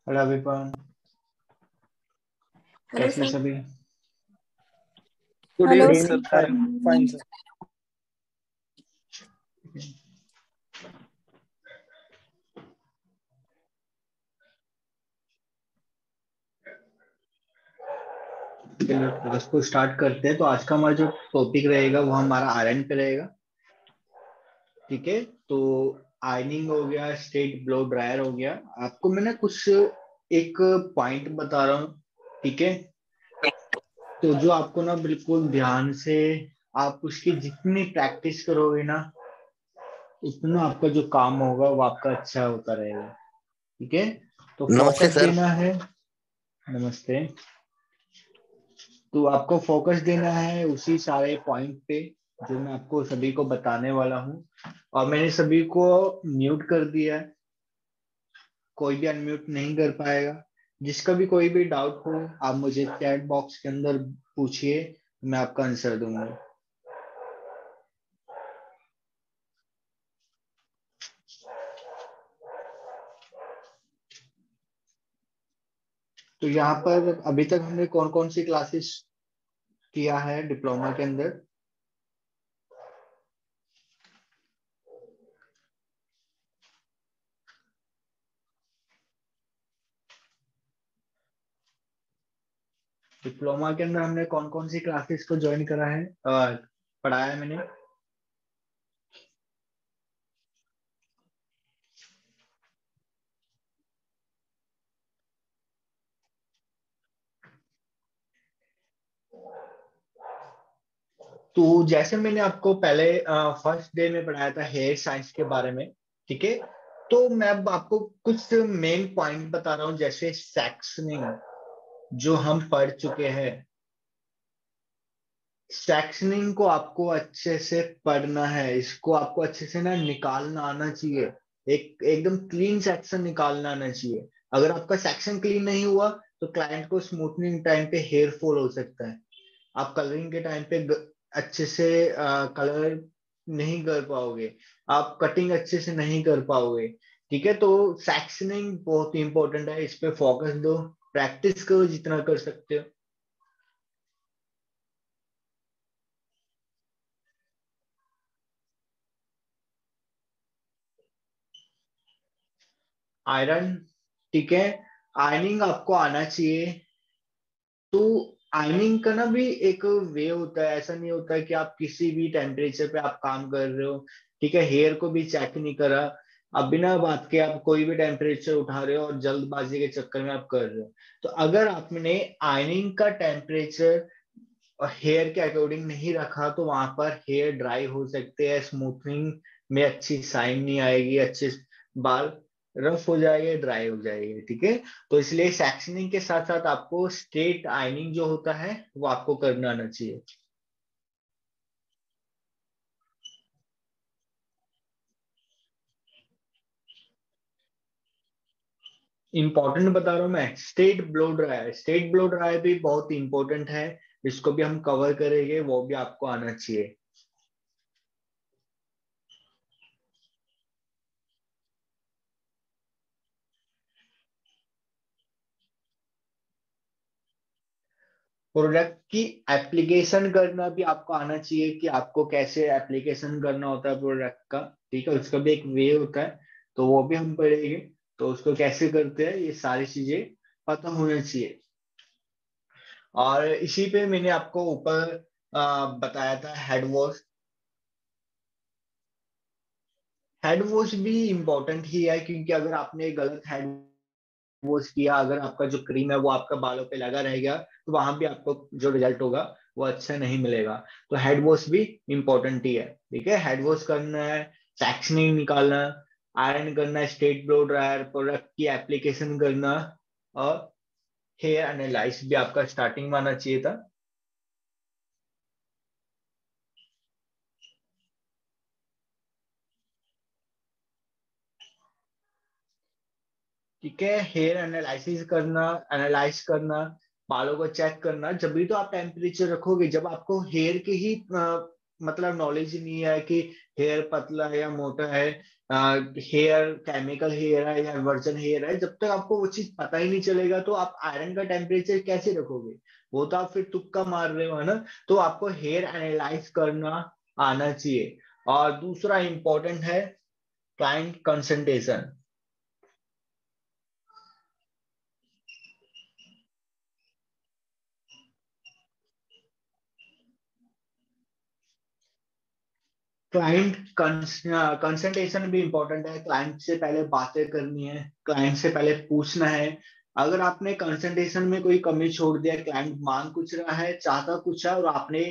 Hello weapon, hello कैसे हैं sir. सभी? Good hello evening sir. Sir. Fine sir. चलो क्लास को स्टार्ट करते हैं। तो आज का हमारा जो टॉपिक रहेगा वो हमारा आयरन पे रहेगा। ठीक है। तो आयरनिंग हो गया, स्टेट ब्लो ड्रायर हो गया। आपको मैं ना कुछ एक पॉइंट बता रहा हूँ। ठीक है। तो जो आपको ना बिल्कुल ध्यान से आप उसकी जितनी प्रैक्टिस करोगे ना, उतना आपका जो काम होगा वो आपका अच्छा होता रहेगा। ठीक है। तो नमस्ते फोकस सर। देना है। नमस्ते। तो आपको फोकस देना है उसी सारे पॉइंट पे जो मैं आपको सभी को बताने वाला हूँ। और मैंने सभी को म्यूट कर दिया है। कोई भी अनम्यूट नहीं कर पाएगा। जिसका भी कोई भी डाउट हो, आप मुझे चैट बॉक्स के अंदर पूछिए, मैं आपका आंसर दूंगा। तो यहाँ पर अभी तक हमने कौन कौन सी क्लासेस किया है डिप्लोमा के अंदर? डिप्लोमा के अंदर हमने कौन कौन सी क्लासेस को ज्वाइन करा है, पढ़ाया है मैंने? तो जैसे मैंने आपको पहले फर्स्ट डे में पढ़ाया था हेयर साइंस के बारे में। ठीक है। तो मैं अब आपको कुछ मेन पॉइंट बता रहा हूँ, जैसे सेक्शनिंग जो हम पढ़ चुके हैं। सेक्शनिंग को आपको अच्छे से पढ़ना है, इसको आपको अच्छे से ना निकालना आना चाहिए। एक एकदम क्लीन सेक्शन निकालना आना चाहिए। अगर आपका सेक्शन क्लीन नहीं हुआ तो क्लाइंट को स्मूथनिंग टाइम पे हेयर फॉल हो सकता है। आप कलरिंग के टाइम पे अच्छे से कलर नहीं कर पाओगे। आप कटिंग अच्छे से नहीं कर पाओगे। ठीक है। तो सेक्शनिंग बहुत इंपॉर्टेंट है, इस पे फोकस दो। प्रैक्टिस करो जितना कर सकते हो। आयरन। ठीक है। आयरनिंग आपको आना चाहिए। तो आयरनिंग का ना भी एक वे होता है। ऐसा नहीं होता है कि आप किसी भी टेम्परेचर पे आप काम कर रहे हो। ठीक है। हेयर को भी चेक नहीं करा, अब बिना बात के आप कोई भी टेम्परेचर उठा रहे हो और जल्दबाजी के चक्कर में आप कर रहे हो। तो अगर आपने आयरनिंग का टेम्परेचर हेयर के अकॉर्डिंग नहीं रखा तो वहां पर हेयर ड्राई हो सकते हैं, स्मूथनिंग में अच्छी शाइन नहीं आएगी, अच्छे बाल रफ हो जाएंगे, ड्राई हो जाएंगे। ठीक है। तो इसलिए सेक्शनिंग के साथ साथ आपको स्ट्रेट आयनिंग जो होता है वो आपको करना आना चाहिए। इंपॉर्टेंट बता रहा हूँ मैं, straight blow dryer. Straight blow dryer भी बहुत इंपॉर्टेंट है, इसको भी हम कवर करेंगे, वो भी आपको आना चाहिए। प्रोडक्ट की एप्लीकेशन करना भी आपको आना चाहिए, कि आपको कैसे एप्लीकेशन करना होता है प्रोडक्ट का। ठीक है। उसका भी एक वे होता है, तो वो भी हम पढ़ेंगे। तो उसको कैसे करते हैं ये सारी चीजें पता होना चाहिए। और इसी पे मैंने आपको ऊपर बताया था हेड वॉश। हेड वॉश भी इम्पोर्टेंट ही है, क्योंकि अगर आपने गलत हेड वॉश किया, अगर आपका जो क्रीम है वो आपका बालों पे लगा रह गया, तो वहां भी आपको जो रिजल्ट होगा वो अच्छा नहीं मिलेगा। तो हेड वॉश भी इम्पोर्टेंट ही है। ठीक है। हेड वॉश करना है, सेक्शनिंग निकालना, आयरन करना, स्ट्रेट ब्लो ड्रायर, प्रोडक्ट की एप्लीकेशन करना, और हेयर एनालाइज भी आपका स्टार्टिंग में आना चाहिए था। ठीक है। हेयर एनालिसिस करना, एनालाइज करना, बालों को चेक करना। जब भी तो आप टेम्परेचर रखोगे जब आपको हेयर के ही मतलब नॉलेज ही नहीं है कि हेयर पतला है या मोटा है, हेयर केमिकल हेयर है या वर्जन हेयर है, जब तक आपको वो चीज पता ही नहीं चलेगा तो आप आयरन का टेम्परेचर कैसे रखोगे? वो तो आप फिर तुक्का मार रहे हो, है ना? तो आपको हेयर एनालाइज करना आना चाहिए। और दूसरा इंपॉर्टेंट है क्लाइंट कंसल्टेशन। क्लाइंट कंसल्टेशन भी इम्पोर्टेंट है। क्लाइंट से पहले बातें करनी है, क्लाइंट से पहले पूछना है। अगर आपने कंसल्टेशन में कोई कमी छोड़ दिया, क्लाइंट मांग कुछ रहा है, चाहता कुछ है, और आपने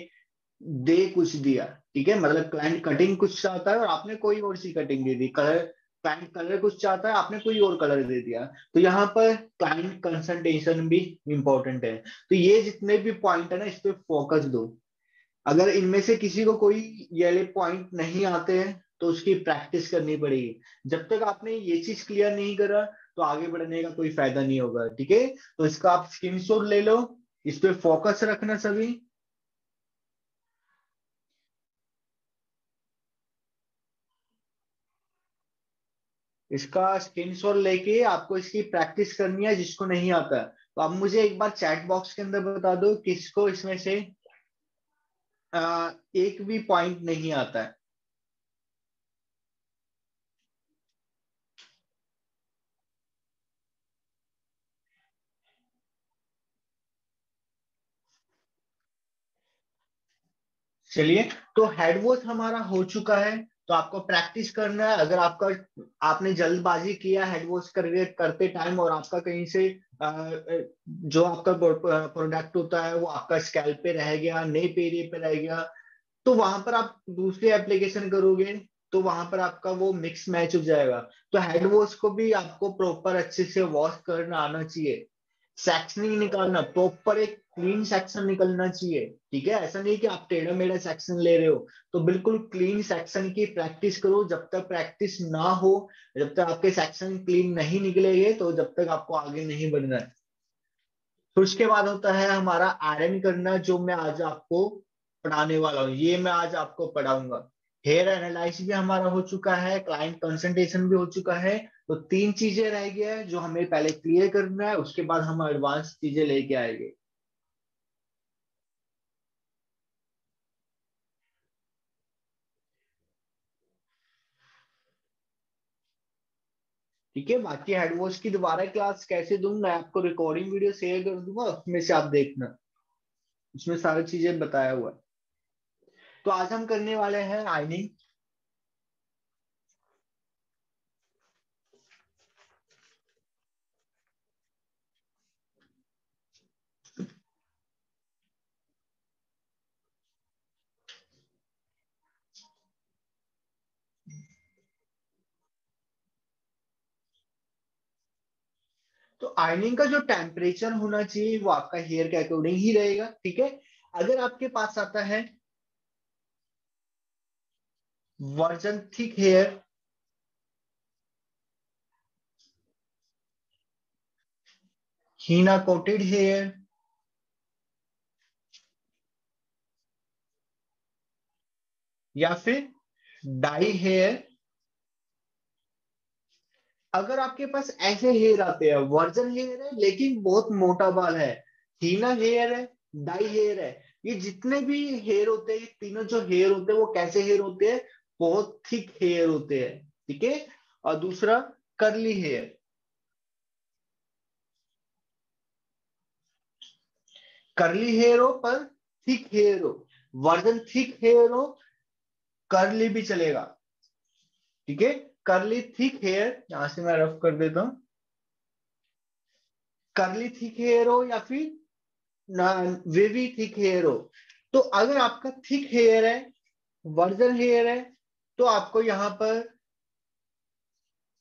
दे कुछ दिया, ठीक है, मतलब क्लाइंट कटिंग कुछ चाहता है और आपने कोई और सी कटिंग दे दी, कलर क्लाइंट कलर कुछ चाहता है, आपने कोई और कलर दे दिया, तो यहाँ पर क्लाइंट कंसल्टेशन भी इम्पोर्टेंट है। तो ये जितने भी पॉइंट है ना, इस पे फोकस दो। अगर इनमें से किसी को कोई ये पॉइंट नहीं आते हैं तो उसकी प्रैक्टिस करनी पड़ेगी। जब तक आपने ये चीज क्लियर नहीं करा तो आगे बढ़ने का कोई फायदा नहीं होगा, ठीक है? तो इसका आप स्क्रीनशॉट ले लो, इस पे फोकस रखना सभी। इसका स्क्रीनशॉट लेके आपको इसकी प्रैक्टिस करनी है, जिसको नहीं आता है तो आप मुझे एक बार चैट बॉक्स के अंदर बता दो किसको इसमें से एक भी पॉइंट नहीं आता है। चलिए, तो हेड वॉश हमारा हो चुका है। तो आपको प्रैक्टिस करना है। अगर आपका आपने जल्दबाजी किया हेड वॉश करते करते टाइम और आपका कहीं से जो आपका प्रोडक्ट होता है वो आपका स्कैल्प पे रह गया, नेप एरिया पे रह गया, तो वहां पर आप दूसरी एप्लीकेशन करोगे तो वहां पर आपका वो मिक्स मैच हो जाएगा। तो हेड वॉश को भी आपको प्रॉपर अच्छे से वॉश करना आना चाहिए। सेक्शनिंग निकालना, प्रॉपर एक क्लीन सेक्शन निकलना चाहिए, ठीक है? ऐसा नहीं कि आप टेढ़ा मेढ़ा सेक्शन ले रहे हो। तो बिल्कुल क्लीन सेक्शन की प्रैक्टिस करो। जब तक प्रैक्टिस ना हो, जब तक आपके सेक्शन क्लीन नहीं निकलेंगे, तो जब तक आपको आगे नहीं बढ़ना है। फिर उसके बाद होता है हमारा आयरन करना, जो मैं आज आपको पढ़ाने वाला हूँ, ये मैं आज आपको पढ़ाऊंगा। हेयर एनालाइज भी हमारा हो चुका है, क्लाइंट कंसल्टेशन भी हो चुका है। तो तीन चीजें रह गई है जो हमें पहले क्लियर करना है, उसके बाद हम एडवांस चीजें लेके आएंगे। ठीक है, बाकी हेड वॉश की दोबारा क्लास कैसे दूं, मैं आपको रिकॉर्डिंग वीडियो शेयर कर दूंगा, उसमें से आप देखना, उसमें सारी चीजें बताया हुआ है। तो आज हम करने वाले हैं आयनिंग। तो आयनिंग का जो टेम्परेचर होना चाहिए वो आपका हेयर के अकॉर्डिंग ही रहेगा, ठीक है? अगर आपके पास आता है वर्जन थिक हेयर, हीना कोटेड हेयर, या फिर डाई हेयर, अगर आपके पास ऐसे हेयर आते हैं, वर्जन हेयर है लेकिन बहुत मोटा बाल है, हीना हेयर है, डाई हेयर है, ये जितने भी हेयर होते हैं, ये तीनों जो हेयर होते हैं वो कैसे हेयर होते हैं? बहुत थिक हेयर होते हैं, ठीक है? और दूसरा कर्ली हेयर। कर्ली हेयर हो पर थिक हेयर हो, वर्जन थिक हेयर हो, कर्ली भी चलेगा, ठीक है? कर्ली थिक हेयर, यहां से मैं रफ कर देता हूं। कर्ली थिक हेयर हो या फिर वेवी थिक हेयर हो। तो अगर आपका थिक हेयर है, वर्जन हेयर है, तो आपको यहाँ पर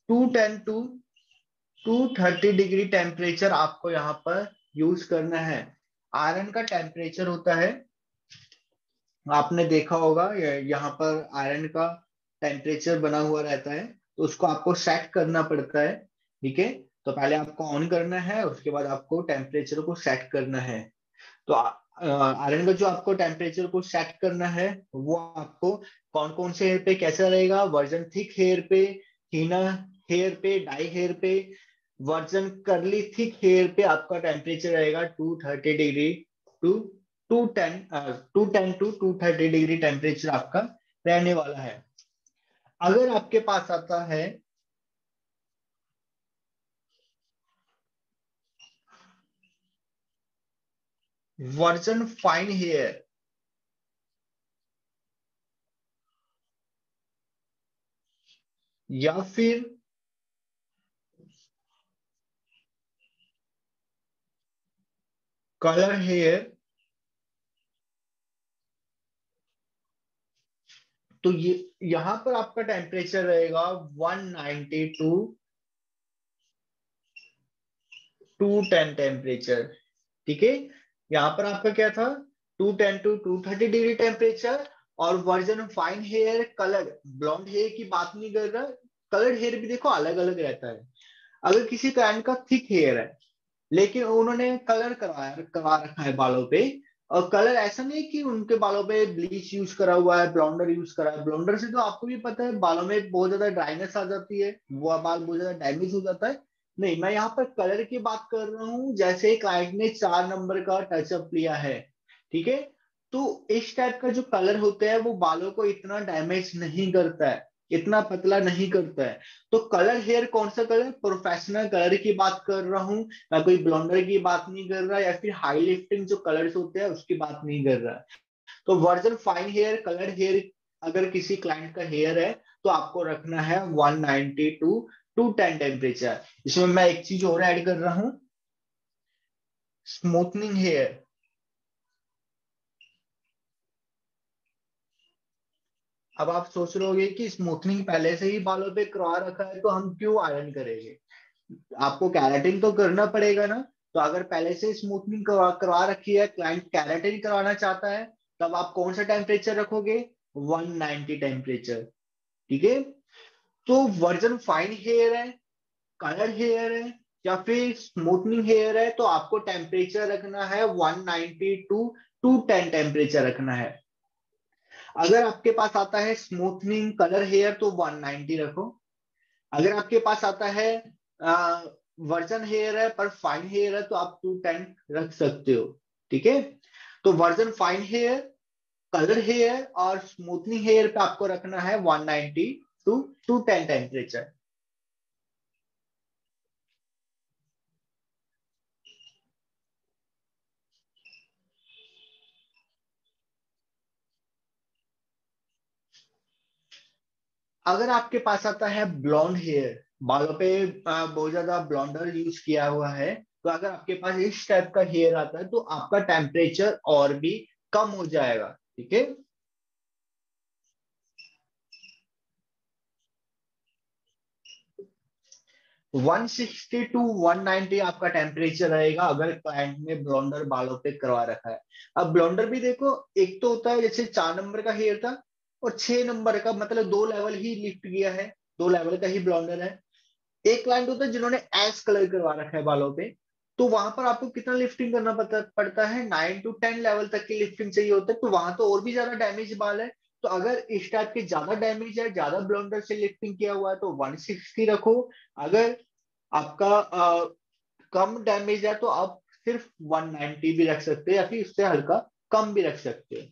210 to 230 डिग्री टेम्परेचर आपको यहाँ पर यूज करना है। आयरन का टेम्परेचर होता है, आपने देखा होगा यहाँ पर आयरन का टेम्परेचर बना हुआ रहता है, तो उसको आपको सेट करना पड़ता है, ठीक है? तो पहले आपको ऑन करना है, उसके बाद आपको टेम्परेचर को सेट करना है। तो आयरन का जो आपको टेम्परेचर को सेट करना है, वो आपको कौन कौन से हेयर पे कैसा रहेगा, वर्जन थिक हेयर पे, थीना हेयर पे, डाई हेयर पे, वर्जन करली थिक हेयर पे आपका टेम्परेचर रहेगा 230 डिग्री टू 210 टू 230 टेम्परेचर आपका रहने वाला है। अगर आपके पास आता है वर्जन फाइन हेयर, या फिर कलर हेयर, तो ये यहां पर आपका टेम्परेचर रहेगा 190 टू 210 टेम्परेचर। ठीक है, यहाँ पर आपका क्या था, 210 टू 230 डिग्री टेम्परेचर। और virgin fine hair colour, blonde hair की बात नहीं कर रहा, कलर हेयर भी देखो अलग अलग रहता है। अगर किसी क्लाइंट का थिक हेयर है लेकिन उन्होंने कलर करवा रखा है बालों पे, और कलर ऐसा नहीं कि उनके बालों पे ब्लीच यूज करा हुआ है, ब्लॉन्डर यूज करा है, ब्लॉन्डर से तो आपको भी पता है बालों में बहुत ज्यादा ड्राइनेस आ जाती है, वो बाल बहुत ज्यादा डैमेज हो जाता है। नहीं, मैं यहाँ पर कलर की बात कर रहा हूँ, जैसे क्लाइंट ने 4 नंबर का टचअप लिया है, ठीक है, तो इस टाइप का जो कलर होता है वो बालों को इतना डैमेज नहीं करता है, इतना पतला नहीं करता है। तो कलर हेयर कौन सा कलर, प्रोफेशनल कलर की बात कर रहा हूँ, मैं कोई ब्लॉन्डर की बात नहीं कर रहा, या फिर हाई लिफ्टिंग जो कलर्स होते हैं उसकी बात नहीं कर रहा। तो virgin fine hair colour hair अगर किसी क्लाइंट का हेयर है तो आपको रखना है 190 टू 210 टेम्परेचर। इसमें मैं एक चीज और ऐड कर रहा हूँ, स्मूथनिंग हेयर। अब आप सोच रहे होगे कि स्मूथनिंग पहले से ही बालों पे करवा रखा है तो हम क्यों आयरन करेंगे, आपको कैराटिन तो करना पड़ेगा ना। तो अगर पहले से स्मूथनिंग करवा रखी है, क्लाइंट कैराटिन करवाना चाहता है, तब आप कौन सा टेम्परेचर रखोगे, 190 टेम्परेचर। ठीक है, तो वर्जन फाइन हेयर है, कलर हेयर है, या फिर स्मूथनिंग हेयर है, तो आपको टेम्परेचर रखना है 190 टू 210 टेम्परेचर रखना है। अगर आपके पास आता है स्मूथनिंग कलर हेयर तो 190 रखो। अगर आपके पास आता है वर्जन हेयर है पर फाइन हेयर है तो आप 210 रख सकते हो। ठीक है, तो virgin fine hair, colour hair और स्मूथनिंग हेयर पे आपको रखना है 190 टू 210 टेम्परेचर। अगर आपके पास आता है ब्लॉन्ड हेयर, बालों पे बहुत ज्यादा ब्लॉन्डर यूज किया हुआ है, तो अगर आपके पास इस टाइप का हेयर आता है तो आपका टेम्परेचर और भी कम हो जाएगा। ठीक है, 160 टू 190 आपका टेम्परेचर रहेगा अगर क्लाइंट ने ब्लॉन्डर बालों पे करवा रखा है। अब ब्लॉन्डर भी देखो, एक तो होता है जैसे 4 नंबर का हेयर था और 6 नंबर का, मतलब 2 लेवल ही लिफ्ट किया है, 2 लेवल का ही ब्लॉन्डर है। एक क्लाइंट होता है जिन्होंने एश कलर करवा रखा है बालों पे, तो वहां पर आपको कितना लिफ्टिंग करना पड़ता है, 9 टू 10 लेवल तक की लिफ्टिंग चाहिए होता है, तो वहां तो और भी ज्यादा डैमेज बाल है। तो अगर इस टाइप के ज्यादा डैमेज है, ज्यादा ब्लॉन्डर से लिफ्टिंग किया हुआ है तो 160 रखो। अगर आपका कम डैमेज है तो आप सिर्फ 190 भी रख सकते हैं, या फिर उससे हल्का कम भी रख सकते हैं।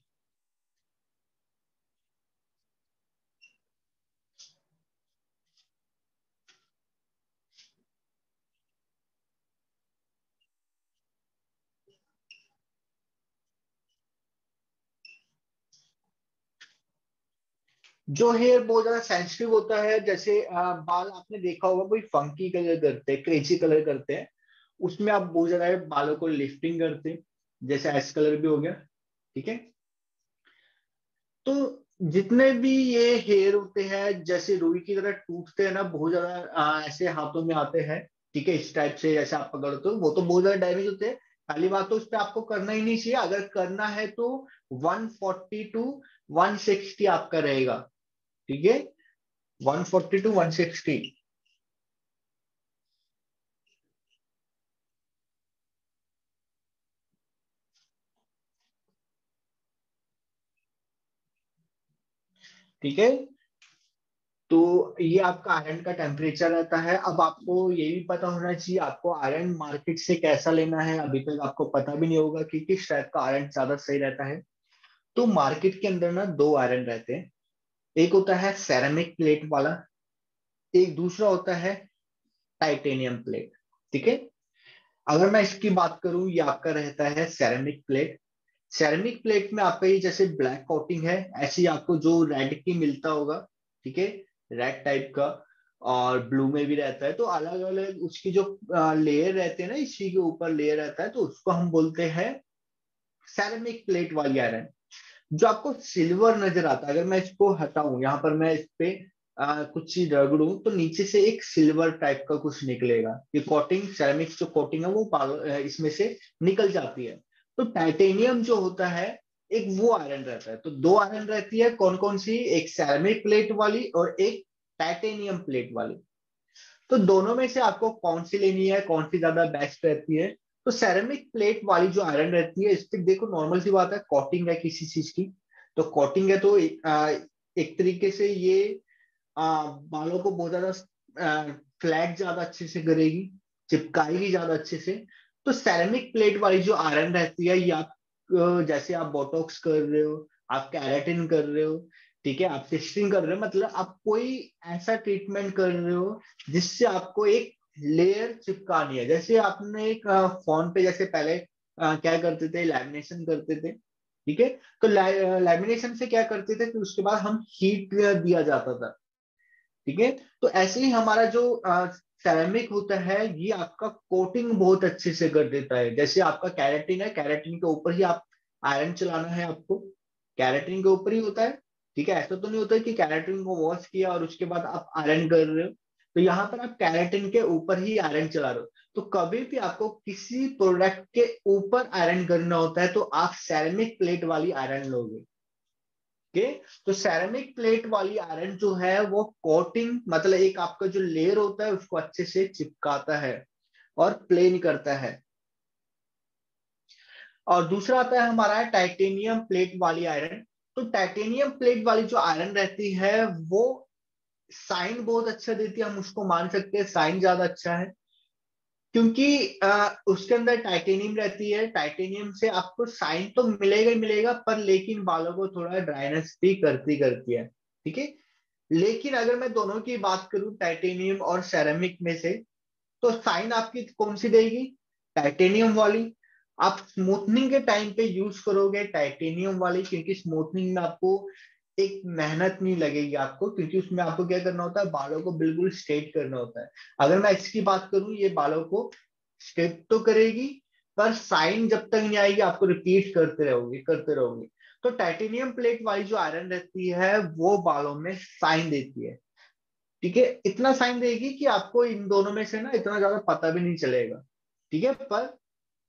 जो हेयर बहुत ज्यादा सेंसिटिव होता है, जैसे बाल आपने देखा होगा कोई फंकी कलर करते हैं, क्रेजी कलर करते हैं, उसमें आप बहुत ज्यादा बालों को लिफ्टिंग करते हैं, जैसे एस कलर भी हो गया। ठीक है, तो जितने भी ये हेयर होते हैं जैसे रुई की तरह टूटते हैं ना, बहुत ज्यादा ऐसे हाथों में आते हैं। ठीक है, इस टाइप से जैसे आप पकड़ते हो वो तो बहुत ज्यादा डैमेज होते हैं। पहली बात तो उस पर आपको करना ही नहीं चाहिए, अगर करना है तो 140 टू 160 आपका रहेगा। ठीक है, 140 टू 160। ठीक है। तो ये आपका आयरन का टेम्परेचर रहता है। अब आपको ये भी पता होना चाहिए आपको आयरन मार्केट से कैसा लेना है। अभी तक आपको पता भी नहीं होगा कि किस टाइप का आयरन ज्यादा सही रहता है। तो मार्केट के अंदर ना दो आयरन रहते हैं। एक होता है सेरेमिक प्लेट वाला, एक दूसरा होता है टाइटेनियम प्लेट। ठीक है। अगर मैं इसकी बात करूं, ये आपका रहता है सेरेमिक प्लेट। सेरेमिक प्लेट में आपका ये जैसे ब्लैक कोटिंग है, ऐसे ही आपको जो रेड की मिलता होगा। ठीक है। रेड टाइप का, और ब्लू में भी रहता है। तो अलग अलग उसकी जो लेयर रहते हैं ना, इसी के ऊपर लेयर रहता है, तो उसको हम बोलते हैं सेरेमिक प्लेट वाली आयरन। जो आपको सिल्वर नजर आता है, अगर मैं इसको हटाऊं, यहाँ पर मैं इस पे कुछ चीज रगड़ूं, तो नीचे से एक सिल्वर टाइप का कुछ निकलेगा। ये कोटिंग, सेरेमिक्स जो कोटिंग है वो इसमें से निकल जाती है। तो टाइटेनियम जो होता है, एक वो आयरन रहता है। तो दो आयरन रहती है, कौन कौन सी? एक सेरेमिक प्लेट वाली और एक टाइटेनियम प्लेट वाली। तो दोनों में से आपको कौन सी लेनी है, कौन सी ज्यादा बेस्ट रहती है? तो सेरेमिक प्लेट वाली जो आयरन रहती है, इस पे देखो नॉर्मल सी बात है, कोटिंग है किसी चीज की। तो कोटिंग है तो एक तरीके से ये बालों को बहुत ज्यादा फ्लैट ज्यादा अच्छे से करेगी, चिपकाएगी ज्यादा अच्छे से। तो सेरेमिक प्लेट वाली जो आयरन रहती है, ये आप जैसे आप बोटॉक्स कर रहे हो, आप कैराटिन कर रहे हो, ठीक है, आप फिक्सिंग कर रहे हो, मतलब आप कोई ऐसा ट्रीटमेंट कर रहे हो जिससे आपको एक लेयर चिपकानी है। जैसे आपने एक फोन पे जैसे पहले क्या करते थे, लैमिनेशन करते थे। ठीक है। तो लैमिनेशन से क्या करते थे कि उसके बाद हम हीट दिया जाता था। ठीक है। तो ऐसे ही हमारा जो सेरेमिक होता है, ये आपका कोटिंग बहुत अच्छे से कर देता है। जैसे आपका कैरेटिन है, कैरेटिन के ऊपर ही आप आयरन चलाना है आपको, कैरेटिन के ऊपर ही होता है। ठीक है। ऐसा तो नहीं होता है कि कैरेटिन को वॉश किया और उसके बाद आप आयरन कर रहे हो। तो यहाँ पर आप कैरेटिन के ऊपर ही आयरन चला रहे हो। तो कभी भी आपको किसी प्रोडक्ट के ऊपर आयरन करना होता है, तो आप सेरेमिक प्लेट वाली आयरन लोगे। ओके। तो सेरेमिक प्लेट वाली आयरन जो है वो कोटिंग, मतलब एक आपका जो लेयर होता है उसको अच्छे से चिपकाता है और प्लेन करता है। और दूसरा आता है हमारा टाइटेनियम प्लेट वाली आयरन। तो टाइटेनियम प्लेट वाली जो आयरन रहती है, वो साइन बहुत अच्छा देती है, हम उसको मान सकते हैं साइन ज्यादा अच्छा है। क्योंकि उसके अंदर टाइटेनियम रहती है। टाइटेनियम से आपको साइन तो मिलेगा ही मिलेगा, पर लेकिन बालों को थोड़ा ड्राइनेस भी करती करती है। ठीक है। लेकिन अगर मैं दोनों की बात करूं, टाइटेनियम और सेरेमिक में से, तो साइन आपकी कौन सी देगी? टाइटेनियम वाली। आप स्मूथनिंग के टाइम पे यूज करोगे टाइटेनियम वाली, क्योंकि स्मूथनिंग में आपको एक मेहनत नहीं लगेगी आपको, क्योंकि उसमें आपको क्या करना होता है, बालों को बिल्कुल स्ट्रेट करना होता है। अगर मैं इसकी बात करूं, ये बालों को स्ट्रेट तो करेगी, पर साइन जब तक नहीं आएगी आपको रिपीट करते रहोगे करते रहोगे। तो टाइटेनियम प्लेट वाली जो आयरन रहती है, वो बालों में साइन देती है। ठीक है। इतना साइन देगी कि आपको इन दोनों में से ना इतना ज्यादा पता भी नहीं चलेगा। ठीक है। पर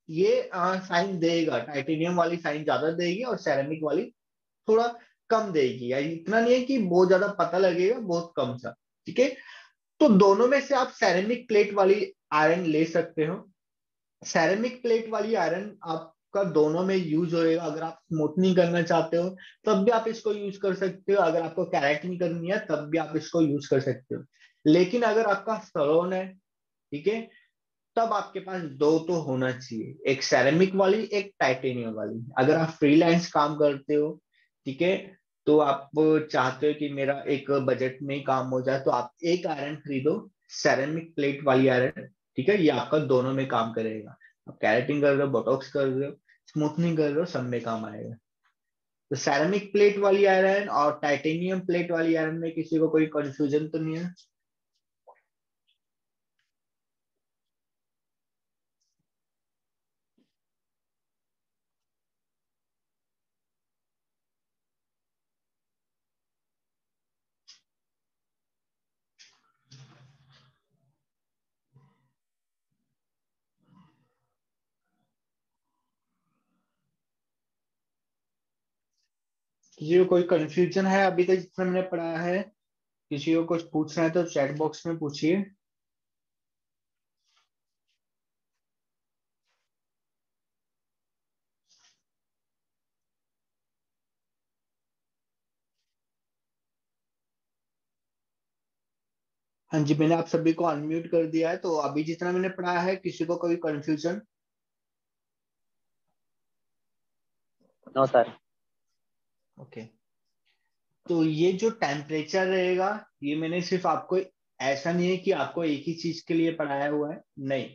ये साइन देगा, टाइटेनियम वाली साइन ज्यादा देगी और सेरेमिक वाली थोड़ा कम देगी, या इतना नहीं है कि बहुत ज्यादा पता लगेगा, बहुत कम सा। ठीक है। तो दोनों में से आप सेरेमिक प्लेट वाली आयरन ले सकते हो। सेरेमिक प्लेट वाली आयरन आपका दोनों में यूज होएगा। अगर आप स्मूथनिंग करना चाहते हो तब भी आप इसको यूज कर सकते हो, अगर आपको कैरेटिन करनी है तब भी आप इसको यूज कर सकते हो। लेकिन अगर आपका सलोन है, ठीक है, तब आपके पास दो तो होना चाहिए, एक सेरेमिक वाली, एक टाइटेनियम वाली। अगर आप फ्रीलांस काम करते हो, ठीक है, तो आप चाहते हो कि मेरा एक बजट में ही काम हो जाए, तो आप एक आयरन खरीदो, सेरेमिक प्लेट वाली आयरन। ठीक है। ये आपका दोनों में काम करेगा। आप कैरेटिन कर रहे हो, बोटॉक्स कर रहे हो, स्मूथनिंग कर रहे हो, सब में काम आएगा। तो सेरेमिक प्लेट वाली आयरन और टाइटेनियम प्लेट वाली आयरन में किसी को कोई कंफ्यूजन तो नहीं है? किसी को कोई कंफ्यूजन है अभी तक जितना मैंने पढ़ा है? किसी को कुछ पूछना है तो चैट बॉक्स में पूछिए। हाँ जी, मैंने आप सभी को अनम्यूट कर दिया है। तो अभी जितना मैंने पढ़ा है, किसी को कोई कंफ्यूजन? No sir. ओके। तो ये जो टेम्परेचर रहेगा, ये मैंने सिर्फ आपको, ऐसा नहीं है कि आपको एक ही चीज के लिए पढ़ाया हुआ है, नहीं।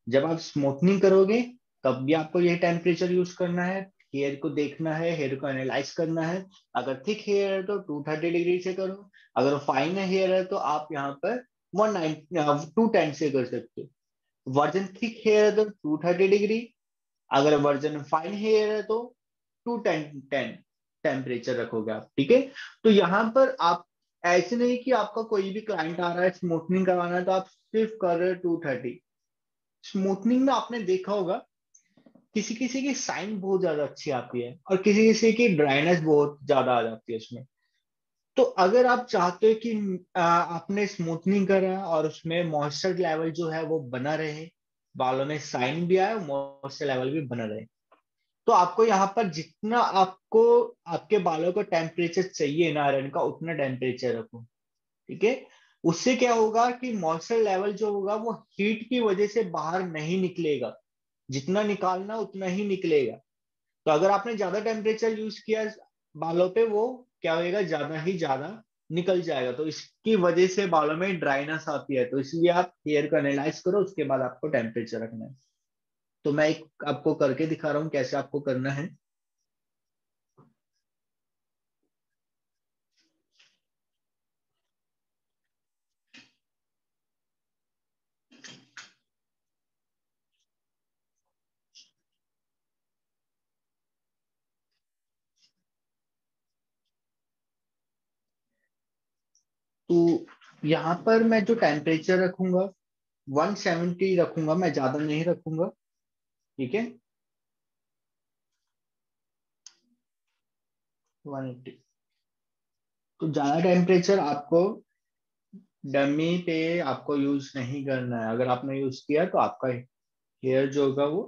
जब आप स्मूथनिंग करोगे तब भी आपको ये टेम्परेचर यूज करना है। हेयर को देखना है, हेयर को एनालाइज करना है। अगर थिक हेयर है तो 230 डिग्री से करो। अगर फाइन हेयर है तो आप यहाँ पर 210 से कर सकते हो। वर्जन थिक हेयर है तो 230 डिग्री। अगर वर्जन फाइन हेयर है तो 210 टेम्परेचर रखोगे आप, ठीक है। तो यहाँ पर आप, ऐसे नहीं कि आपका कोई भी क्लाइंट आ रहा है स्मूथनिंग करवाना है तो आप सिर्फ कर रहे हो 230। स्मूथनिंग में आपने देखा होगा, किसी किसी की साइन बहुत ज्यादा अच्छी आती है और किसी किसी की ड्राइनेस बहुत ज्यादा आ जाती है उसमें। तो अगर आप चाहते हो कि आपने स्मूथनिंग करा और उसमें मॉइस्चर लेवल जो है वो बना रहे, बालों में शाइन भी आए, मॉइस्चर लेवल भी बना रहे, तो आपको यहाँ पर जितना आपको आपके बालों का टेम्परेचर चाहिए ना आयरन का, उतना टेम्परेचर रखो, ठीक है। उससे क्या होगा कि मॉइस्चर लेवल जो होगा वो हीट की वजह से बाहर नहीं निकलेगा। जितना निकालना उतना ही निकलेगा। तो अगर आपने ज्यादा टेम्परेचर यूज किया बालों पे, वो क्या होगा, ज्यादा ही ज्यादा निकल जाएगा। तो इसकी वजह से बालों में ड्राइनेस आती है। तो इसलिए आप हेयर को एनालाइज करो, उसके बाद आपको टेम्परेचर रखना है। तो मैं एक आपको करके दिखा रहा हूँ कैसे आपको करना है। तो यहाँ पर मैं जो टेम्परेचर रखूंगा, 170 रखूंगा, मैं ज्यादा नहीं रखूंगा, ठीक है। 180। तो ज्यादा टेम्परेचर आपको डमी पे आपको यूज नहीं करना है। अगर आपने यूज किया तो आपका हेयर जो होगा वो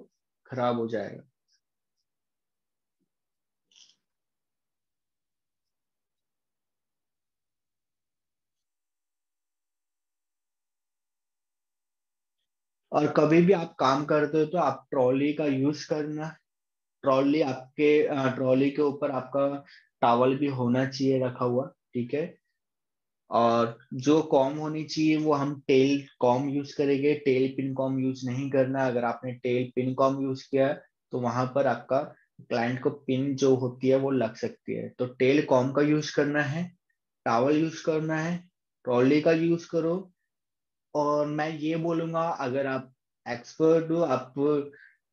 खराब हो जाएगा। और कभी भी आप काम करते हो तो आप ट्रॉली का यूज करना। ट्रॉली आपके ट्रॉली के ऊपर आपका टॉवल भी होना चाहिए रखा हुआ, ठीक है। और जो कॉम होनी चाहिए वो हम टेल कॉम यूज करेंगे, टेल पिन कॉम यूज नहीं करना। अगर आपने टेल पिन कॉम यूज किया तो वहां पर आपका क्लाइंट को पिन जो होती है वो लग सकती है। तो टेल कॉम का यूज करना है, टॉवल यूज करना है, ट्रॉली का यूज करो। और मैं ये बोलूंगा, अगर आप एक्सपर्ट हो, आप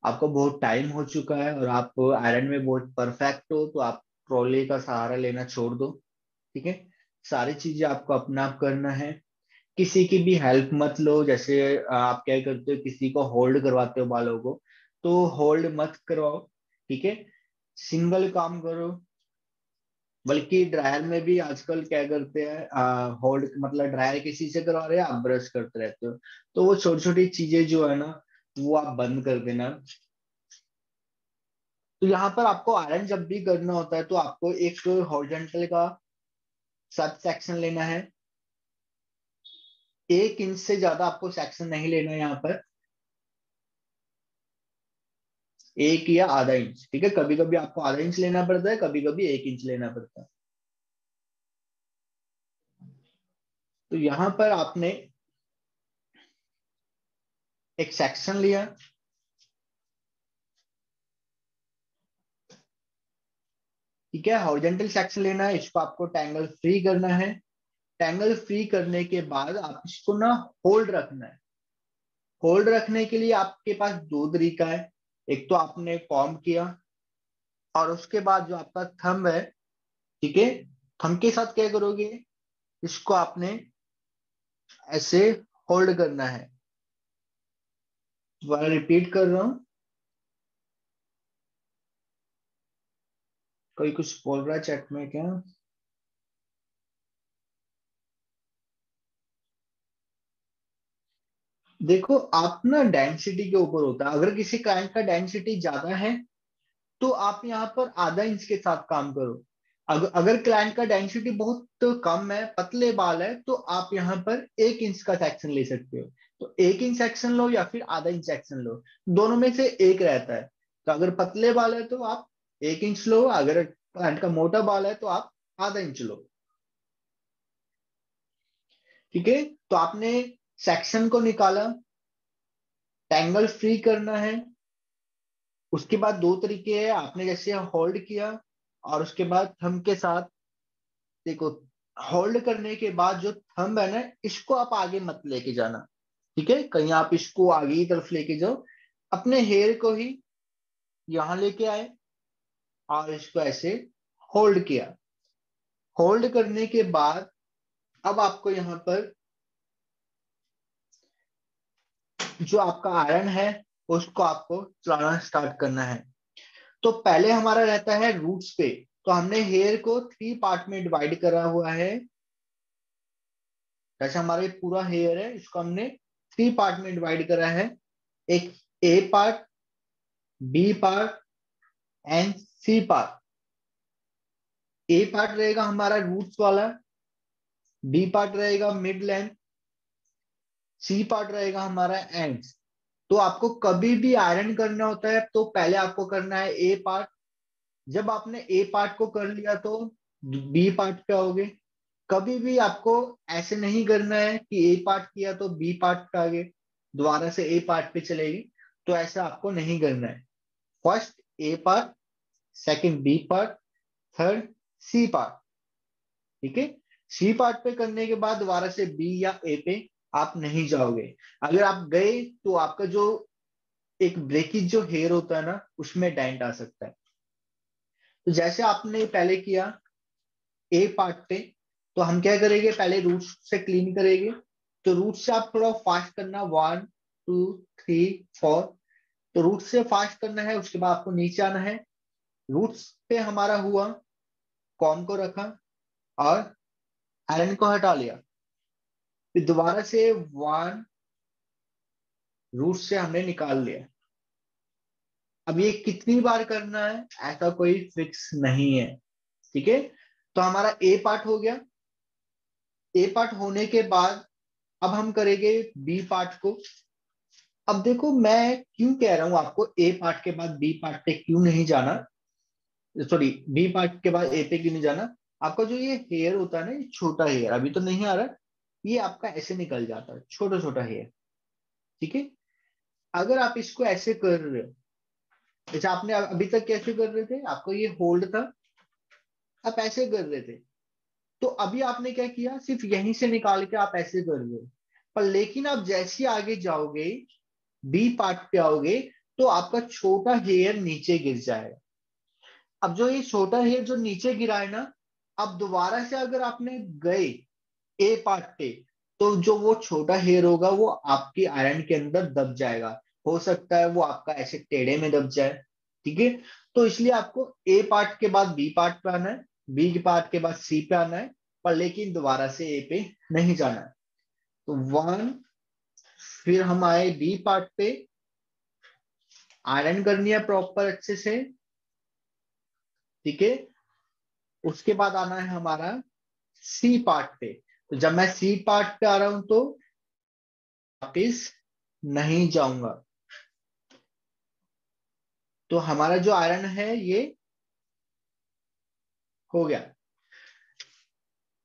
आपको बहुत टाइम हो चुका है और आप आयरन में बहुत परफेक्ट हो, तो आप ट्रॉली का सहारा लेना छोड़ दो, ठीक है। सारी चीजें आपको अपना आप करना है। किसी की भी हेल्प मत लो। जैसे आप क्या करते हो, किसी को होल्ड करवाते हो बालों को, तो होल्ड मत करवाओ, ठीक है। सिंगल काम करो। बल्कि ड्रायर में भी आजकल क्या करते हैं, होल्ड मतलब ड्रायर किसी से करवा रहे हैं, आप ब्रश करते रहते हो। तो वो छोटी छोटी चीजें जो है ना, वो आप बंद कर देना। तो यहाँ पर आपको आयरन जब भी करना होता है तो आपको एक हॉरिजॉन्टल का सब सेक्शन लेना है। 1 इंच से ज्यादा आपको सेक्शन नहीं लेना है यहाँ पर। 1 या ½ इंच, ठीक है। कभी कभी आपको ½ इंच लेना पड़ता है, कभी कभी 1 इंच लेना पड़ता है। तो यहाँ पर आपने एक सेक्शन लिया, ठीक है। हॉरिजॉन्टल सेक्शन लेना है, इसको आपको टैंगल फ्री करना है। टैंगल फ्री करने के बाद आप इसको ना होल्ड रखना है। होल्ड रखने के लिए आपके पास दो तरीका है। एक तो आपने कॉम्ब किया, और उसके बाद जो आपका थंब है, ठीक है, थंब के साथ क्या करोगे, इसको आपने ऐसे होल्ड करना है। दोबारा रिपीट कर रहा हूं। कोई कुछ बोल रहा है चैट में क्या? देखो, आप ना डेंसिटी के ऊपर होता है। अगर किसी क्लाइंट का डेंसिटी ज्यादा है तो आप यहाँ पर ½ इंच के साथ काम करो। अगर क्लाइंट का डेंसिटी बहुत कम है, पतले बाल है, तो आप यहाँ पर 1 इंच का सेक्शन ले सकते हो। तो 1 इंच सेक्शन लो या फिर आधा इंच सेक्शन लो, दोनों में से एक रहता है। तो अगर पतले बाल है तो आप 1 इंच लो, अगर क्लाइंट का मोटा बाल है तो आप आधा इंच लो। ठीक है, तो आपने सेक्शन को निकाला, टैंगल फ्री करना है। उसके बाद दो तरीके हैं, आपने जैसे होल्ड किया और उसके बाद थंब के साथ, देखो होल्ड करने के बाद जो थंब है ना, इसको आप आगे मत लेके जाना। ठीक है, कहीं आप इसको आगे की तरफ लेके जाओ, अपने हेयर को ही यहां लेके आए और इसको ऐसे होल्ड किया। होल्ड करने के बाद अब आपको यहाँ पर जो आपका आयरन है उसको आपको चलाना स्टार्ट करना है। तो पहले हमारा रहता है रूट्स पे। तो हमने हेयर को 3 पार्ट में डिवाइड करा हुआ है। जैसे हमारा ये पूरा हेयर है, इसको हमने 3 पार्ट में डिवाइड करा है। एक A part, B part and C part. A part रहेगा हमारा रूट्स वाला, बी पार्ट रहेगा मिड लेंथ, सी पार्ट रहेगा हमारा एंड्स। तो आपको कभी भी आयरन करना होता है तो पहले आपको करना है ए पार्ट। जब आपने ए पार्ट को कर लिया तो बी पार्ट पे आओगे। कभी भी आपको ऐसे नहीं करना है कि ए पार्ट किया तो बी पार्ट पे आगे, दोबारा से ए पार्ट पे चलेगी। तो ऐसा आपको नहीं करना है। First A part, second B part, third C part. ठीक है, सी पार्ट पे करने के बाद दोबारा से बी या ए पे आप नहीं जाओगे। अगर आप गए तो आपका जो एक ब्रेकेज जो हेयर होता है ना, उसमें डेंट आ सकता है। तो जैसे आपने पहले किया ए पार्ट पे, तो हम क्या करेंगे, पहले रूट्स से क्लीन करेंगे। तो रूट से आप थोड़ा फास्ट करना, 1 2 3 4। तो रूट से फास्ट करना है, उसके बाद आपको नीचे आना है। रूट्स पे हमारा हुआ, कॉम को रखा और आयरन को हटा लिया। फिर दोबारा से 1, रूट से हमने निकाल लिया। अब ये कितनी बार करना है ऐसा कोई फिक्स नहीं है। ठीक है, तो हमारा ए पार्ट हो गया। ए पार्ट होने के बाद अब हम करेंगे बी पार्ट को। अब देखो मैं क्यों कह रहा हूं आपको ए पार्ट के बाद बी पार्ट पे क्यों नहीं जाना, सॉरी बी पार्ट के बाद ए पे क्यों नहीं जाना। आपका जो ये हेयर होता है ना, ये छोटा हेयर अभी तो नहीं आ रहा, ये आपका ऐसे निकल जाता है, छोटा छोटा हेयर। ठीक है, अगर आप इसको ऐसे कर रहे हो, जैसे आपने अभी तक कैसे कर रहे थे, आपको ये होल्ड था, आप ऐसे कर रहे थे। तो अभी आपने क्या किया, सिर्फ यहीं से निकाल के आप ऐसे कर रहे हो। पर लेकिन आप जैसे आगे जाओगे, बी पार्ट पे आओगे, तो आपका छोटा हेयर नीचे गिर जाएगा। अब जो ये छोटा हेयर जो नीचे गिरा है ना, अब दोबारा से अगर आपने गए ए पार्ट पे, तो जो वो छोटा हेयर होगा वो आपकी आयरन के अंदर दब जाएगा। हो सकता है वो आपका ऐसे टेढ़े में दब जाए। ठीक है, तो इसलिए आपको ए पार्ट के बाद बी पार्ट पे आना है, बी पार्ट के बाद सी पे आना है, पर लेकिन दोबारा से ए पे नहीं जाना है। तो 1, फिर हम आए बी पार्ट पे, आयरन करनी है प्रॉपर अच्छे से। ठीक है, उसके बाद आना है हमारा सी पार्ट पे। तो जब मैं सी पार्ट पे आ रहा हूं तो वापिस नहीं जाऊंगा। तो हमारा जो आयरन है ये हो गया।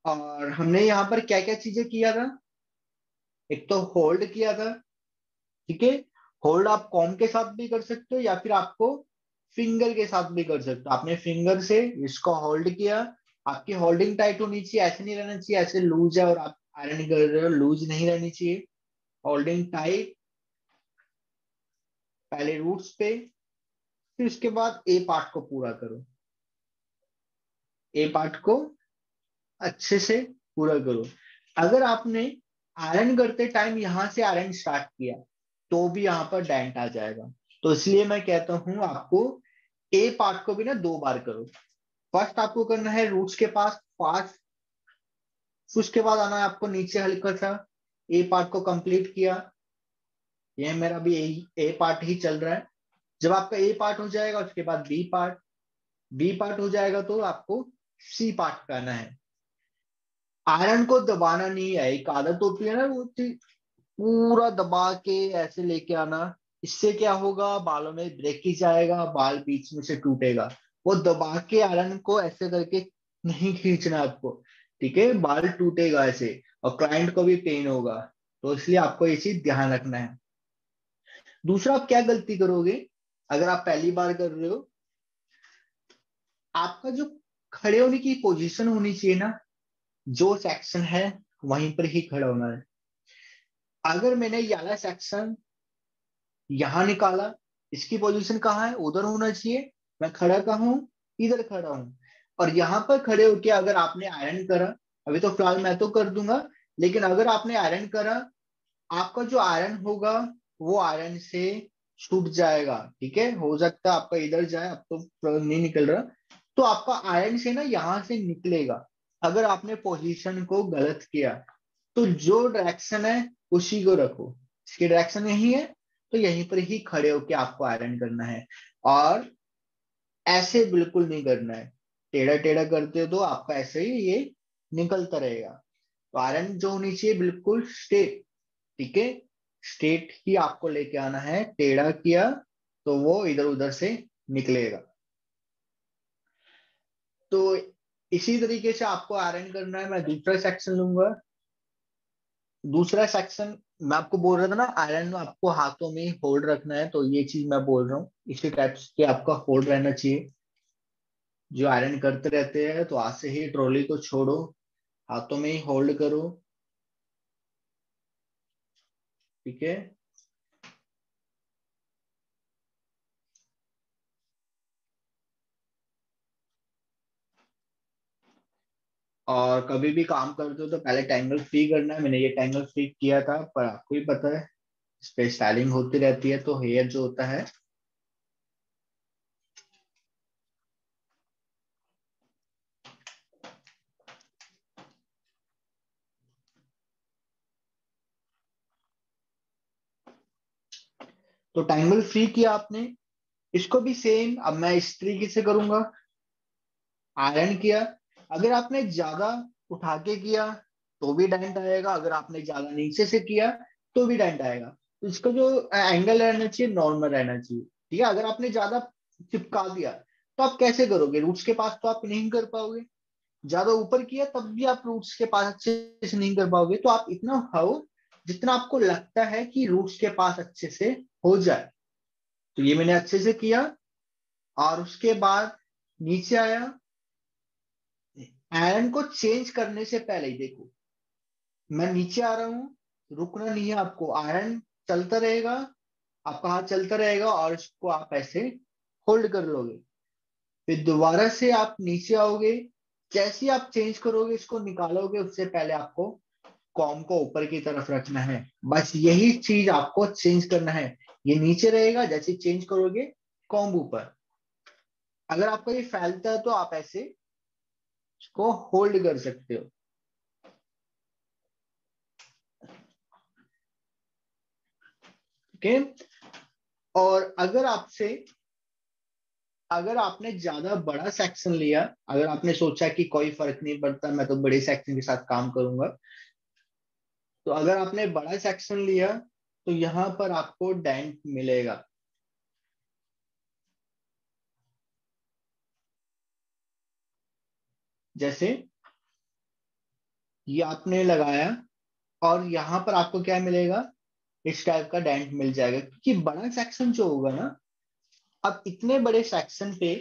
और हमने यहाँ पर क्या क्या चीजें किया था, एक तो होल्ड किया था। ठीक है, होल्ड आप कॉम के साथ भी कर सकते हो या फिर आपको फिंगर के साथ भी कर सकते हो। आपने फिंगर से इसको होल्ड किया, आपकी होल्डिंग टाइट होनी चाहिए, ऐसे नहीं रहना चाहिए ऐसे लूज है और आप आयरन कर रहे हो, लूज नहीं रहनी चाहिए, होल्डिंग टाइट। पहले रूट्स पे, फिर उसके बाद ए पार्ट को पूरा करो, ए पार्ट को अच्छे से पूरा करो। अगर आपने आयरन करते टाइम यहां से आयरन स्टार्ट किया तो भी यहाँ पर डेंट आ जाएगा। तो इसलिए मैं कहता हूं आपको ए पार्ट को भी ना 2 बार करो। फर्स्ट आपको करना है रूट्स के पास फास्ट, उसके बाद आना है आपको नीचे हल्का सा। ए पार्ट को कंप्लीट किया, ये मेरा भी ए पार्ट ही चल रहा है। जब आपका ए पार्ट हो जाएगा उसके बाद बी पार्ट, बी पार्ट हो जाएगा तो आपको सी पार्ट पे आना है। आयरन को दबाना नहीं है, एक आदत होती है ना वो पूरा दबा के ऐसे लेके आना। इससे क्या होगा, बालों में ब्रेकेज आएगा, बाल बीच में से टूटेगा। वो दबा के आयरन को ऐसे करके नहीं खींचना आपको, ठीक है, बाल टूटेगा ऐसे, और क्लाइंट को भी पेन होगा। तो इसलिए आपको ये चीज ध्यान रखना है। दूसरा, आप क्या गलती करोगे अगर आप पहली बार कर रहे हो, आपका जो खड़े होने की पोजीशन होनी चाहिए ना, जो सेक्शन है वहीं पर ही खड़ा होना है। अगर मैंने ये वाला सेक्शन यहां निकाला, इसकी पोजीशन कहाँ है, उधर होना चाहिए। मैं खड़ा कहाँ हूं, इधर खड़ा हूं। और यहाँ पर खड़े होके अगर आपने आयरन करा, अभी तो फिलहाल मैं तो कर दूंगा, लेकिन अगर आपने आयरन करा, आपका जो आयरन होगा वो आयरन से छूट जाएगा, ठीक है। हो सकता है आपका इधर जाए, अब तो नहीं निकल रहा, तो आपका आयरन से ना यहाँ से निकलेगा अगर आपने पोजीशन को गलत किया। तो जो डायरेक्शन है उसी को रखो, इसकी डायरेक्शन यही है, तो यहीं पर ही खड़े होके आपको आयरन करना है। और ऐसे बिल्कुल नहीं करना है, टेढ़ा टेढ़ा करते हो तो आपका ऐसे ही ये निकलता रहेगा। तो आयरन जो होनी चाहिए बिल्कुल स्ट्रेट, ठीक है, स्ट्रेट ही आपको लेके आना है। टेढ़ा किया तो वो इधर उधर से निकलेगा। तो इसी तरीके से आपको आयरन करना है। मैं दूसरा सेक्शन लूंगा। दूसरा सेक्शन, मैं आपको बोल रहा था ना आयरन आपको हाथों में होल्ड रखना है, तो ये चीज मैं बोल रहा हूँ, इसी टाइप से आपका होल्ड रहना चाहिए। जो आयरन करते रहते हैं तो आज से ही ट्रॉली को छोड़ो, हाथों में ही होल्ड करो, ठीक है। और कभी भी काम करते हो तो पहले टैंगल फ्री करना है। मैंने ये टैंगल फ्री किया था, पर आपको ही पता है इस पे स्टाइलिंग होती रहती है, तो हेयर जो होता है, तो टैंगल फ्री किया आपने। इसको भी सेम अब मैं इस तरीके से करूंगा। आयरन किया, अगर आपने ज्यादा उठा के किया तो भी डेंट आएगा, अगर आपने ज्यादा नीचे से किया तो भी डेंट आएगा। तो इसका जो एंगल रहना चाहिए नॉर्मल रहना चाहिए, ठीक है। अगर आपने ज्यादा चिपका दिया तो आप कैसे करोगे, रूट्स के पास तो आप नहीं कर पाओगे। ज्यादा ऊपर किया तब भी आप रूट्स के पास अच्छे से नहीं कर पाओगे। तो आप इतना उठाओ जितना आपको लगता है कि रूट्स के पास अच्छे से हो जाए। तो ये मैंने अच्छे से किया, और उसके बाद नीचे आया। आयरन को चेंज करने से पहले ही देखो, मैं नीचे आ रहा हूं, रुकना नहीं है आपको, आयरन चलता रहेगा, आपका हाथ चलता रहेगा, और इसको आप ऐसे होल्ड कर लोगे। फिर दोबारा से आप नीचे आओगे। जैसे ही आप चेंज करोगे, इसको निकालोगे, उससे पहले आपको कॉम को ऊपर की तरफ रखना है। बस यही चीज आपको चेंज करना है। ये नीचे रहेगा, जैसे चेंज करोगे कॉम ऊपर। अगर आपको ये फैलता है तो आप ऐसे इसको होल्ड कर सकते हो, ओके। और अगर आपने ज्यादा बड़ा सेक्शन लिया, अगर आपने सोचा कि कोई फर्क नहीं पड़ता, मैं तो बड़े सेक्शन के साथ काम करूंगा, तो अगर आपने बड़ा सेक्शन लिया तो यहां पर आपको डेंट मिलेगा। जैसे ये आपने लगाया, और यहां पर आपको क्या मिलेगा, इस टाइप का डेंट मिल जाएगा, क्योंकि बड़ा सेक्शन जो होगा ना, अब इतने बड़े सेक्शन पे,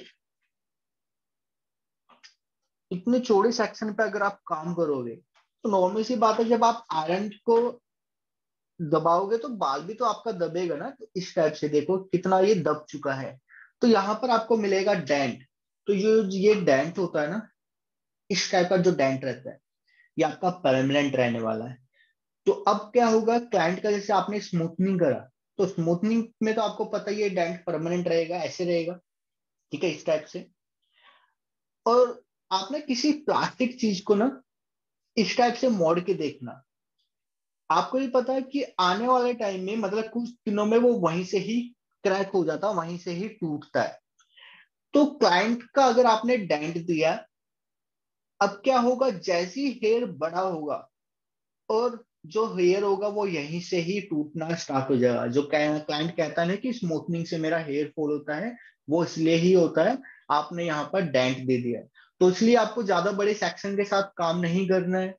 इतने चौड़े सेक्शन पे अगर आप काम करोगे, तो नॉर्मल सी बात है, जब आप आयरन को दबाओगे तो बाल भी तो आपका दबेगा ना। तो इस टाइप से देखो कितना ये दब चुका है, तो यहाँ पर आपको मिलेगा डेंट। तो ये डेंट होता है ना, इस टाइप का जो डेंट रहता है, ये आपका परमानेंट रहने वाला है। तो अब क्या होगा, क्लाइंट का जैसे आपने स्मूथनिंग करा, तो स्मूथनिंग में तो आपको पता ही है डेंट परमानेंट रहेगा, ऐसे रहेगा, ठीक है, इस टाइप से। और आपने किसी प्लास्टिक चीज को ना इस टाइप से मोड़ के देखना, आपको भी पता है कि आने वाले टाइम में, मतलब कुछ दिनों में, वो वहीं से ही क्रैक हो जाता है, वहीं से ही टूटता है। तो क्लाइंट का अगर आपने डेंट दिया, अब क्या होगा, जैसे ही हेयर बड़ा होगा और जो हेयर होगा वो यहीं से ही टूटना स्टार्ट हो जाएगा। जो क्लाइंट कहता है ना कि स्मूथनिंग से मेरा हेयर फॉल होता है, वो इसलिए ही होता है, आपने यहाँ पर डेंट दे दिया है। तो इसलिए आपको ज्यादा बड़े सेक्शन के साथ काम नहीं करना है।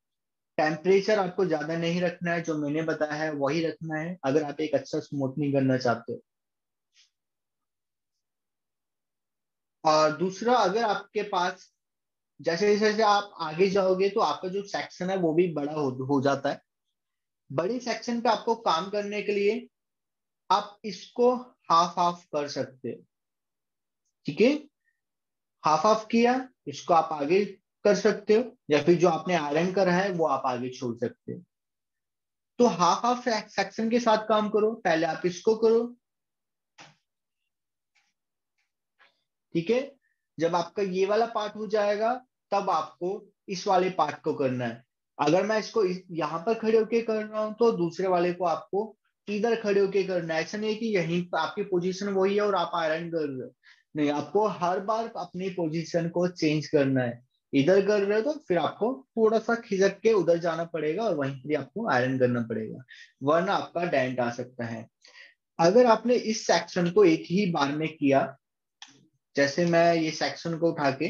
टेम्परेचर आपको ज्यादा नहीं रखना है, जो मैंने बताया है वही रखना है अगर आप एक अच्छा स्मूथनिंग करना चाहते हो। और दूसरा, अगर आपके पास जैसे जैसे जैसे आप आगे जाओगे तो आपका जो सेक्शन है वो भी बड़ा हो जाता है। बड़ी सेक्शन पे आपको काम करने के लिए आप इसको हाफ हाफ कर सकते हो। ठीक है, हाफ हाफ किया, इसको आप आगे कर सकते हो, या फिर जो आपने आयरन करा है वो आप आगे छोड़ सकते हो। तो हाफ हाफ सेक्शन के साथ काम करो, पहले आप इसको करो। ठीक है, जब आपका ये वाला पार्ट हो जाएगा तब आपको इस वाले पार्ट को करना है। अगर मैं इसको यहाँ पर खड़े होके कर रहा हूं तो दूसरे वाले को आपको इधर खड़े होके करना है। ऐसा नहीं है कि यहीं पर आपकी पोजीशन वही है और आप आयरन कर रहे हो। नहीं, आपको हर बार अपनी पोजीशन को चेंज करना है। इधर कर रहे हो तो फिर आपको थोड़ा सा खिसक के उधर जाना पड़ेगा और वहीं पर आपको आयरन करना पड़ेगा, वरना आपका डेंट आ सकता है। अगर आपने इस सेक्शन को एक ही बार में किया, जैसे मैं ये सेक्शन को उठा के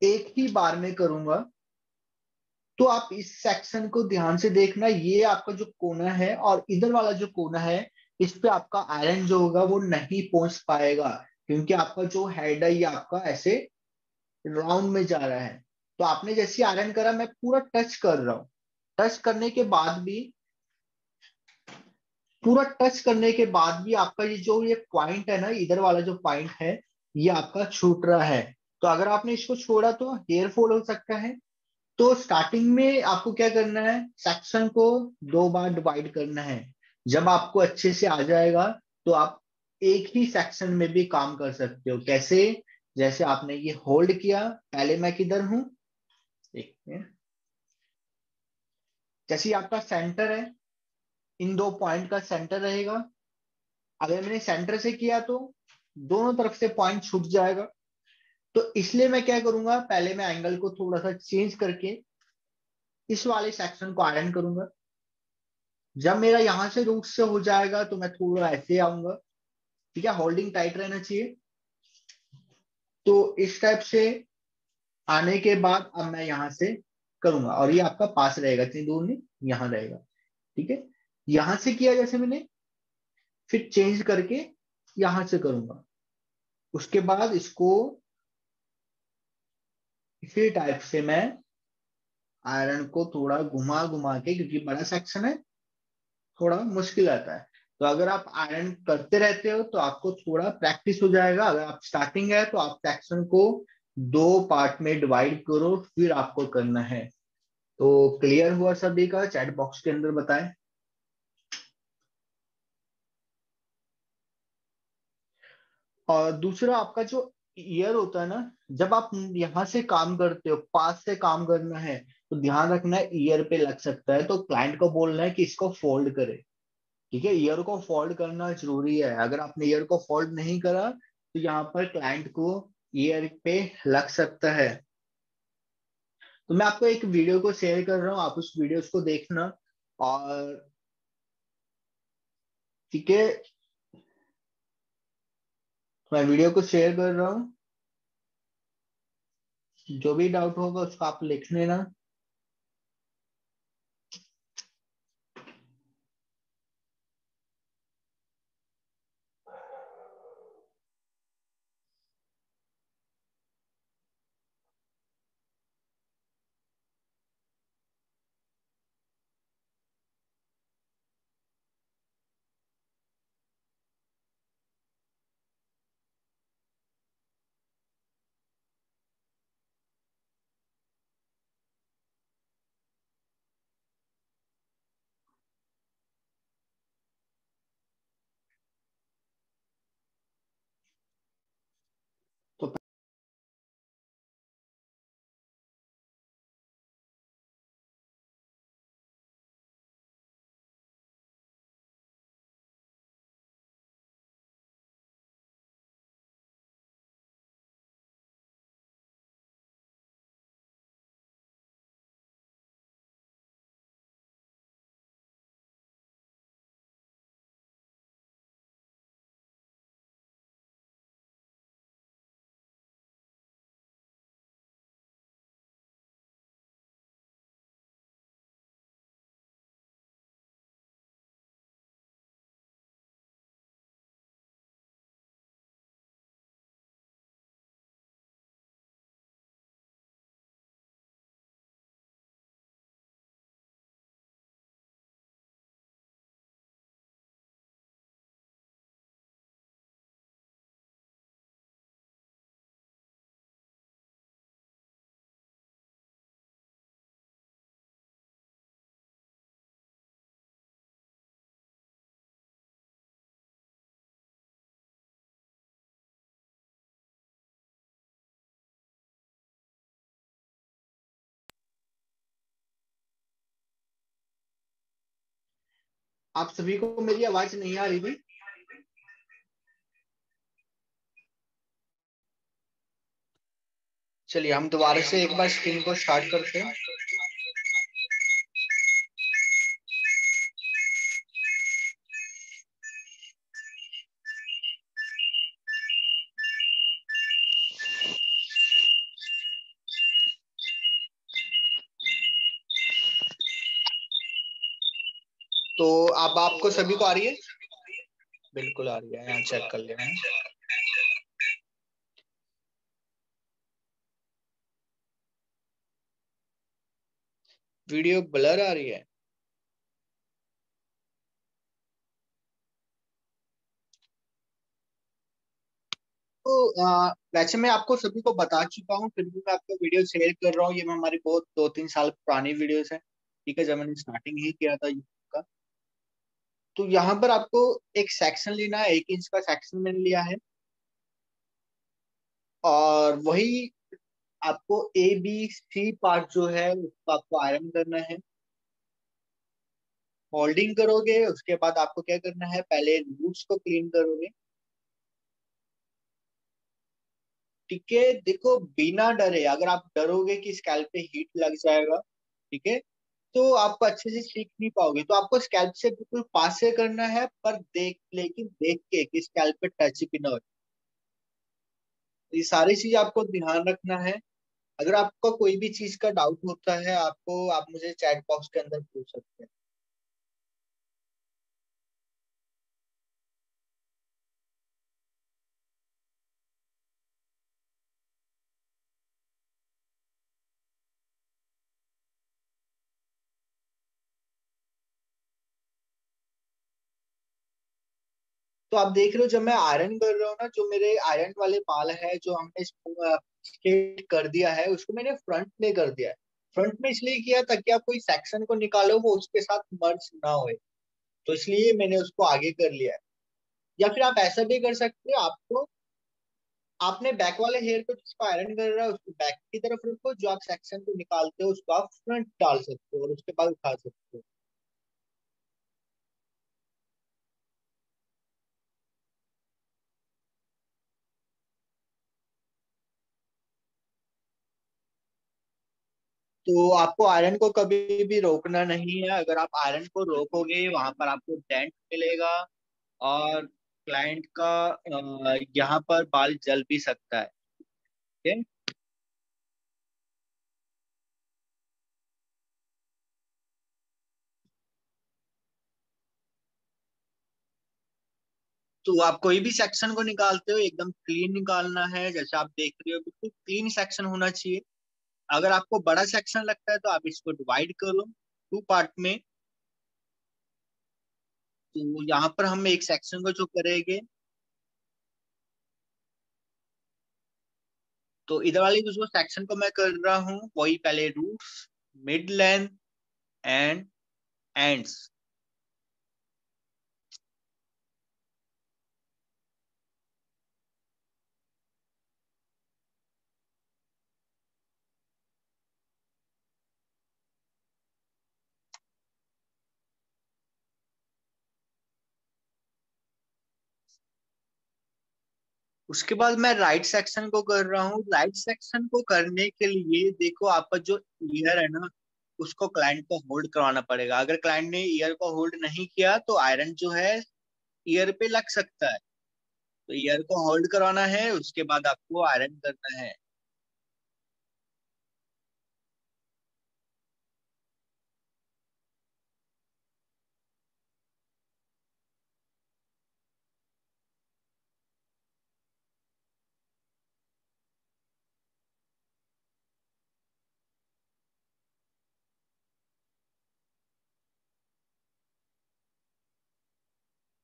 एक ही बार में करूंगा, तो आप इस सेक्शन को ध्यान से देखना। ये आपका जो कोना है और इधर वाला जो कोना है, इस पे आपका आयरन जो होगा वो नहीं पहुंच पाएगा, क्योंकि आपका जो हेड है ये आपका ऐसे राउंड में जा रहा है। तो आपने जैसे आयरन करा, मैं पूरा टच कर रहा हूं, टच करने के बाद भी, पूरा टच करने के बाद भी आपका ये पॉइंट है ना, इधर वाला जो पॉइंट है, ये आपका छूट रहा है। तो अगर आपने इसको छोड़ा तो हेयर फॉल हो सकता है। तो स्टार्टिंग में आपको क्या करना है, सेक्शन को दो बार डिवाइड करना है। जब आपको अच्छे से आ जाएगा तो आप एक ही सेक्शन में भी काम कर सकते हो। कैसे, जैसे आपने ये होल्ड किया, पहले मैं किधर हूं, एक मिनट। जैसे ये आपका सेंटर है, इन दो पॉइंट का सेंटर रहेगा। अगर मैंने सेंटर से किया तो दोनों तरफ से पॉइंट छूट जाएगा। तो इसलिए मैं क्या करूंगा, पहले मैं एंगल को थोड़ा सा चेंज करके इस वाले सेक्शन को आयरन करूंगा। जब मेरा यहां से रूट से हो जाएगा तो मैं थोड़ा ऐसे आऊंगा। ठीक है, होल्डिंग टाइट रहना चाहिए। तो इस टाइप से आने के बाद अब मैं यहां से करूंगा और ये आपका पास रहेगा, इतनी दूर नहीं, यहां रहेगा। ठीक है, यहां से किया जैसे मैंने, फिर चेंज करके यहां से करूंगा। उसके बाद इसको इसी टाइप से मैं आयरन को थोड़ा घुमा घुमा के, क्योंकि बड़ा सेक्शन है, थोड़ा मुश्किल आता है। तो अगर आप आयरन करते रहते हो तो आपको थोड़ा प्रैक्टिस हो जाएगा। अगर आप स्टार्टिंग है तो आप सेक्शन को दो पार्ट में डिवाइड करो, फिर आपको करना है। तो क्लियर हुआ सभी का, चैट बॉक्स के अंदर बताएं। और दूसरा, आपका जो ईयर होता है ना, जब आप यहाँ से काम करते हो, पास से काम करना है, तो ध्यान रखना है ईयर पे लग सकता है, तो क्लाइंट को बोलना है कि इसको फोल्ड करे। ठीक है, ईयर को फोल्ड करना जरूरी है। अगर आपने ईयर को फोल्ड नहीं करा तो यहाँ पर क्लाइंट को ईयर पे लग सकता है। तो मैं आपको एक वीडियो को शेयर कर रहा हूँ, आप उस वीडियोस को देखना। और ठीक है, मैं वीडियो को शेयर कर रहा हूँ, जो भी डाउट होगा उसको आप लिख लेना। आप सभी को मेरी आवाज नहीं आ रही थी? चलिए हम दोबारा से एक बार स्क्रीन को स्टार्ट करते हैं। तो अब आपको सभी को आ रही है? बिल्कुल आ रही है, यहाँ चेक कर लेना है। वीडियो ब्लर आ रही है। तो वैसे मैं आपको सभी को बता चुका हूँ, फिर भी मैं आपको वीडियो शेयर कर रहा हूँ। ये मैं हमारी बहुत 2-3 साल पुरानी वीडियोस है, ठीक है, जब मैंने स्टार्टिंग ही किया था यूट्यूब का। तो यहाँ पर आपको एक सेक्शन लेना है, 1 इंच का सेक्शन मैंने लिया है, और वही आपको ABC पार्ट जो है उसको आपको आयरन करना है। फोल्डिंग करोगे, उसके बाद आपको क्या करना है, पहले रूट्स को क्लीन करोगे। ठीक है, देखो बिना डरे, अगर आप डरोगे कि स्कैल्प पे हीट लग जाएगा, ठीक है, तो आपको अच्छे से सीख नहीं पाओगे। तो आपको स्कैल्प से बिल्कुल पास से करना है, पर लेकिन देख के कि स्कैल्प पे टच भी ना हो। ये सारी चीज आपको ध्यान रखना है। अगर आपका कोई भी चीज का डाउट होता है, आप मुझे चैट बॉक्स के अंदर पूछ सकते हैं। तो आप देख रहे हो, जब मैं आयरन कर रहा हूँ ना, जो मेरे आयरन वाले बाल है जो हमने स्ट्रेट कर दिया है, उसको मैंने फ्रंट में कर दिया है। फ्रंट में इसलिए किया ताकि आप कोई सेक्शन को निकालो वो उसके साथ मर्ज ना होए, तो इसलिए मैंने उसको आगे कर लिया है। या फिर आप ऐसा भी कर सकते हो, आपको आपने बैक वाले हेयर को जिसको आयरन कर रहा है उसको बैक की तरफ रखो, जो आप सेक्शन को निकालते हो उसको आप फ्रंट डाल सकते हो और उसके बाद उठा सकते हो। तो आपको आयरन को कभी भी रोकना नहीं है। अगर आप आयरन को रोकोगे, वहां पर आपको डेंट मिलेगा, और क्लाइंट का यहाँ पर बाल जल भी सकता है। ठीक है? तो आप कोई भी सेक्शन को निकालते हो एकदम क्लीन निकालना है, जैसे आप देख रहे हो बिल्कुल क्लीन सेक्शन होना चाहिए। अगर आपको बड़ा सेक्शन लगता है तो आप इसको डिवाइड करो 2 पार्ट में। तो यहाँ पर हम एक सेक्शन को जो करेंगे, तो इधर वाली जो सेक्शन को मैं कर रहा हूँ वही पहले roots, mid length and ends. उसके बाद मैं राइट सेक्शन को कर रहा हूँ। राइट सेक्शन को करने के लिए देखो, आपका जो ईयर है ना, उसको क्लाइंट को होल्ड करवाना पड़ेगा। अगर क्लाइंट ने ईयर को होल्ड नहीं किया तो आयरन जो है ईयर पे लग सकता है। तो ईयर को होल्ड करवाना है, उसके बाद आपको आयरन करना है।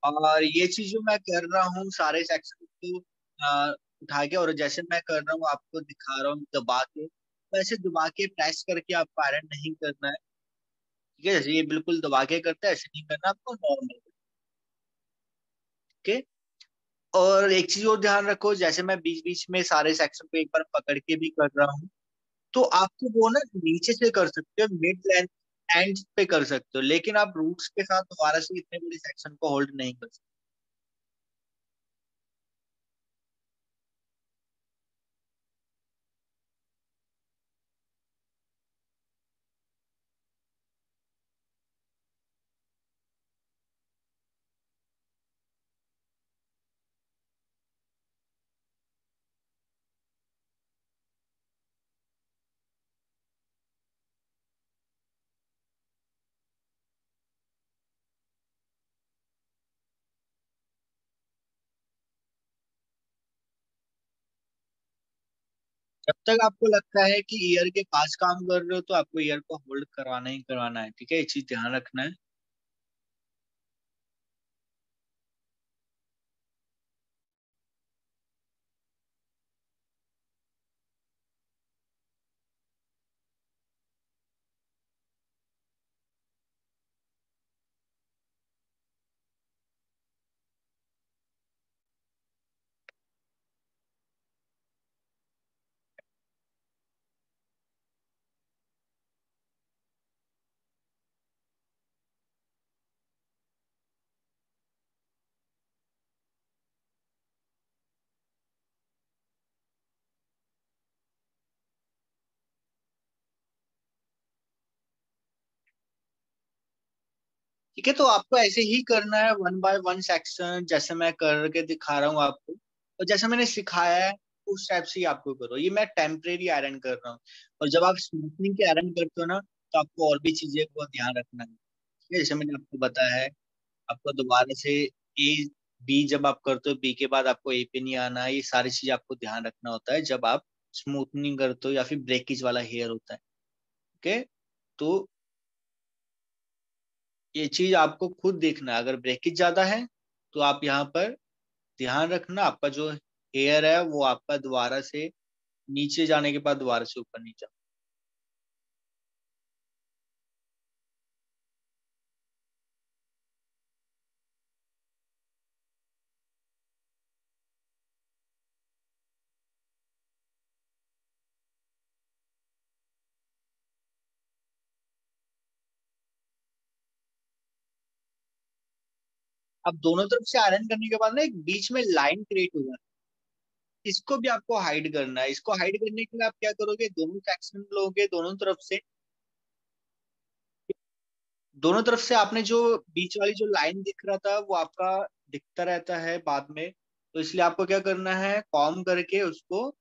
और ये चीज जो मैं कर रहा हूँ सारे सेक्शन को उठा के, और जैसे मैं कर रहा हूँ आपको दिखा रहा हूँ दबा के, वैसे दबा के प्रेस करके आपको आयरन नहीं करना है। ठीक है, जैसे ये बिल्कुल दबा के करता है ऐसे नहीं करना, आपको नॉर्मल। ओके। और एक चीज और ध्यान रखो, जैसे मैं बीच बीच में सारे सेक्शन को एक बार पकड़ के भी कर रहा हूँ, तो आपको वो ना नीचे से कर सकते हो, मिड लेंथ एंड पे कर सकते हो, लेकिन आप रूट्स के साथ दोबारा से इतने बड़े सेक्शन को होल्ड नहीं कर सकते। जब तक आपको लगता है कि ईयर के पास काम कर रहे हो तो आपको ईयर को होल्ड करवाना ही करवाना है, ठीक है, ये चीज ध्यान रखना है। ठीक है, तो आपको ऐसे ही करना है, वन बाय वन सेक्शन, जैसे मैं करके दिखा रहा हूँ आपको, और जैसे मैंने सिखाया है उस टाइप से ही आपको करो। ये मैं टेम्परेरी आयरन कर रहा हूँ, और जब आप स्मूथनिंग के आयरन करते हो ना, तो आपको और भी चीजें को ध्यान रखना है, ठीक है, जैसे मैंने आपको बताया है। आपको दोबारा से ए बी, जब आप करते हो बी के बाद आपको ए पे नहीं आना है, ये सारी चीजें आपको ध्यान रखना होता है जब आप स्मूथनिंग करते हो या फिर ब्रेकेज वाला हेयर होता है। ओके, तो ये चीज आपको खुद देखना है। अगर ब्रेकेज ज्यादा है तो आप यहाँ पर ध्यान रखना, आपका जो हेयर है वो आपका दोबारा से नीचे जाने के बाद दोबारा से ऊपर नहीं जाए। अब दोनों तरफ से आयरन करने के बाद ना एक बीच में लाइन क्रिएट हो जाती है, इसको भी आपको हाइड करना है। इसको हाइड करने के लिए आप क्या करोगे, दोनों सेक्शन लोगे, दोनों तरफ से आपने जो बीच वाली जो लाइन दिख रहा था वो आपका दिखता रहता है बाद में, तो इसलिए आपको क्या करना है, कॉम करके उसको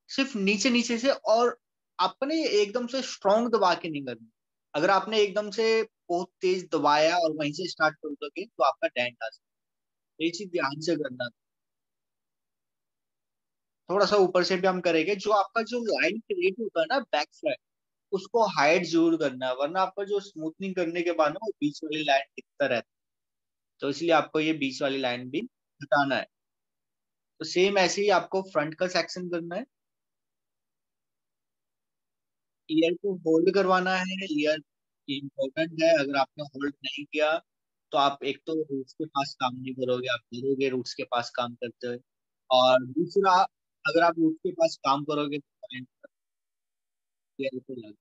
सिर्फ नीचे नीचे से, और आपने एकदम से स्ट्रॉन्ग दबा के नहीं करना। अगर आपने एकदम से बहुत तेज दबाया और वहीं से स्टार्ट कर दोगे तो आपका डेंट आ सकता है, ये चीज ध्यान से करना। थोड़ा सा ऊपर से भी हम करेंगे, जो आपका जो लाइन क्रिएट होता है ना बैक साइड, उसको हाइड जरूर करना है, वरना आपका जो स्मूथनिंग करने के बाद ना वो बीच वाली लाइन दिखता रहता है, तो इसलिए आपको ये बीच वाली लाइन भी हटाना है। तो सेम ऐसे ही आपको फ्रंट का सेक्शन करना है। ईयर को होल्ड करवाना है, ईयर इम्पोर्टेंट है। अगर आपने होल्ड नहीं किया तो आप एक तो रूट्स के पास काम नहीं करोगे, आप गिरोगे रूट्स के पास काम करते हुए। और दूसरा, अगर आप रूट्स के पास काम करोगे तो ईयर को लग।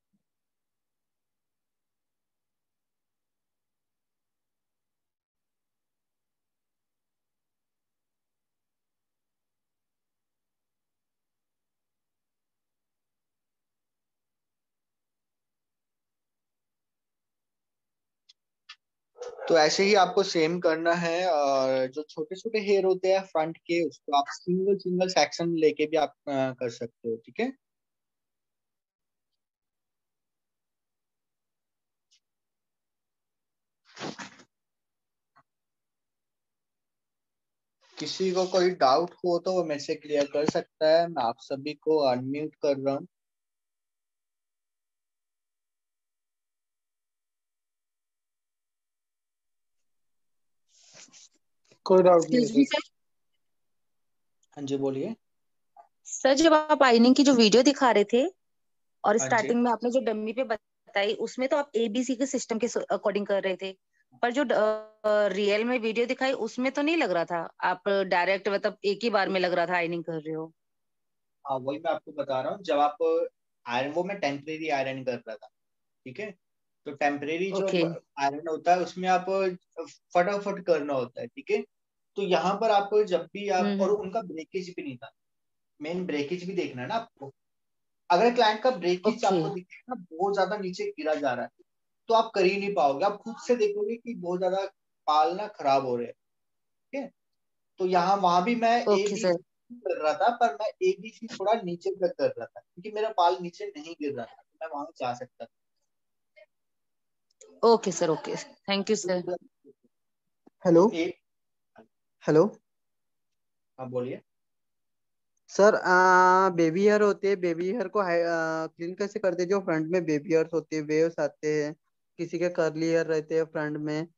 तो ऐसे ही आपको सेम करना है, और जो छोटे छोटे हेयर होते हैं फ्रंट के, उसको आप सिंगल सिंगल सेक्शन लेके भी आप कर सकते हो, ठीक है। किसी को कोई डाउट हो तो वो मेरे से क्लियर कर सकता है, मैं आप सभी को अनम्यूट कर रहा हूँ। कोई डाउट नहीं एक्सक्यूज मी सर। सर। हाँ जी, बोलिए। सर, जब आप आइनिंग की जो वीडियो दिखा रहे थे और हाँ जी। स्टार्टिंग में आपने जो डमी पे बताई, उसमें तो आप एबीसी के सिस्टम के अकॉर्डिंग कर रहे थे, पर जो रियल में वीडियो दिखाई उसमें तो नहीं लग रहा था आप डायरेक्ट, मतलब एक ही बार में लग रहा था आयरनिंग कर रहे हो। हाँ, वही मैं आपको बता रहा हूँ, जब आप आयरन, वो मैं टेम्परेरी आयरन कर रहा था, ठीक है। तो टेम्परेरी जो ओके। आयरन होता है उसमें आप फटाफट करना होता है, ठीक है। तो यहाँ पर आप जब भी आप, और हम्म। उनका ब्रेकेज भी नहीं था, मेन ब्रेकेज भी देखना है ना आपको। अगर क्लाइंट का ब्रेकेज ओके। आपको दिखेगा ना बहुत ज्यादा नीचे गिरा जा रहा है, तो आप कर ही नहीं पाओगे, आप खुद से देखोगे कि बहुत ज्यादा बाल ना खराब हो रहे हैं, ठीक है। तो यहाँ वहां भी मैं ए ओके बी सर। कर रहा था, पर मैं ए बी सी थोड़ा नीचे तक कर रहा था क्योंकि मेरा बाल नीचे नहीं गिर रहा था, तो मैं वहां जा सकता okay sir. Okay, thank you sir. था। हेलो। तो ए, हेलो हाँ बोलिए। सर, बेबी हेयर होते हैं, बेबी हेयर को क्लीन कैसे करते हैं? जो फ्रंट में बेबी हेयर्स होते हैं, वेव्स आते हैं, किसी के कर्ली हेयर रहते हैं फ्रंट में, तो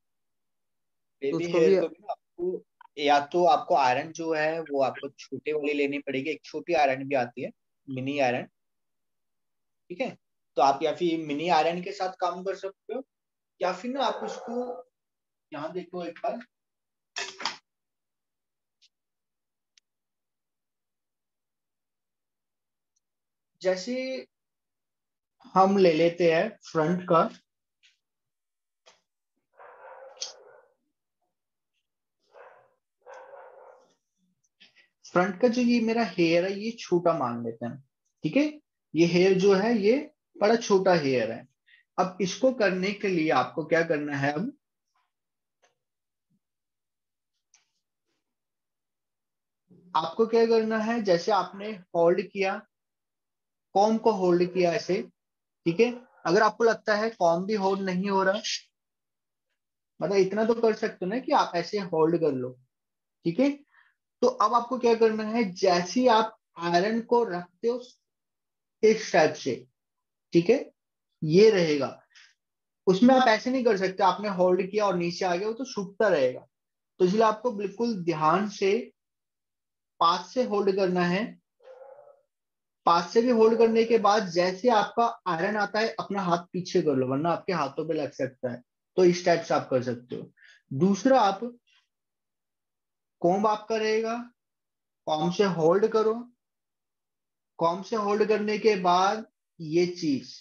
बेबी उसको हेयर भी। को भी ना आपको, या तो आपको आयरन जो है वो आपको छोटे वाली लेनी पड़ेगी, एक छोटी आयरन भी आती है, मिनी आयरन, ठीक है। तो आप या फिर मिनी आयरन के साथ काम कर सकते हो, या फिर ना आप उसको, यहाँ देखो एक बार, जैसे हम ले लेते हैं फ्रंट का, फ्रंट का जो ये मेरा हेयर है ये छोटा मान लेते हैं, ठीक है। ये हेयर जो है ये बड़ा छोटा हेयर है। अब इसको करने के लिए आपको क्या करना है, अब आपको क्या करना है, जैसे आपने होल्ड किया, कॉम को होल्ड किया ऐसे, ठीक है। अगर आपको लगता है कॉम भी होल्ड नहीं हो रहा, मतलब इतना तो कर सकते हो ना कि आप ऐसे होल्ड कर लो, ठीक है। तो अब आपको क्या करना है, जैसे ही आप आयरन को रखते हो इस टाइप से, ठीक है, ये रहेगा। उसमें आप ऐसे नहीं कर सकते आपने होल्ड किया और नीचे आ गया, वो तो छूटता रहेगा। तो इसलिए आपको बिल्कुल ध्यान से पास से होल्ड करना है। पास से भी होल्ड करने के बाद जैसे आपका आयरन आता है अपना हाथ पीछे कर लो, वरना आपके हाथों पे लग सकता है। तो इस टाइप से आप कर सकते हो। दूसरा, आप कॉम्ब आपका रहेगा, कॉम्ब से होल्ड करो, कॉम्ब से होल्ड करने के बाद ये चीज,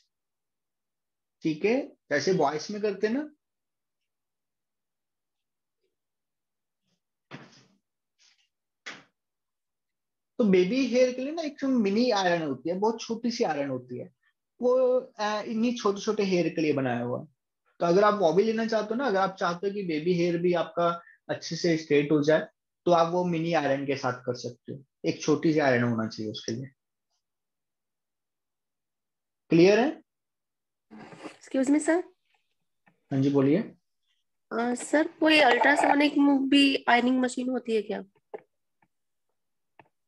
ठीक है, जैसे वॉइस में करते हैं ना, तो बेबी हेयर के लिए ना एक मिनी आयरन होती है, बहुत छोटी सी आयरन होती है, वो इन्हीं छोटे छोटे हेयर के लिए बनाया हुआ है। तो अगर आप वो भी लेना चाहते हो ना, अगर आप चाहते हो कि बेबी हेयर भी आपका अच्छे से स्ट्रेट हो जाए, तो आप वो मिनी आयरन के साथ कर सकते हो। एक छोटी सी आयरन होना चाहिए उसके लिए। क्लियर है? Excuse me sir. हाँ जी बोलिए। सर, कोई अल्ट्रासोनिक भी आयरनिंग मशीन होती है क्या?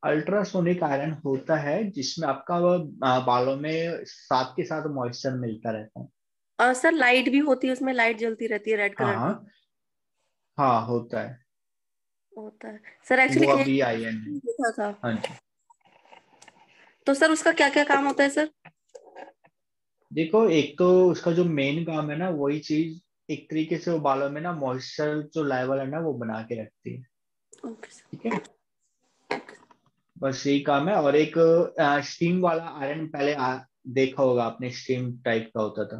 अल्ट्रासोनिक आयरन होता है जिसमें आपका वो, बालों में साथ के साथ मॉइस्चर मिलता रहता है। सर, लाइट भी होती है उसमें, लाइट जलती रहती है रेड हाँ कलर की। हाँ, हाँ होता है। होता है सर, वो एक्चुअली एक अभी आई है नहीं। देखा था। हाँ जी। तो सर उसका क्या क्या काम होता है सर? देखो, एक तो उसका जो मेन काम है ना, वही चीज एक तरीके से वो बालों में ना मॉइस्चर जो लेवल है ना वो बना के रखती है, ओके सर। ठीक है। बस यही काम है। और एक स्टीम वाला आयरन पहले देखा होगा आपने, स्टीम टाइप का होता था,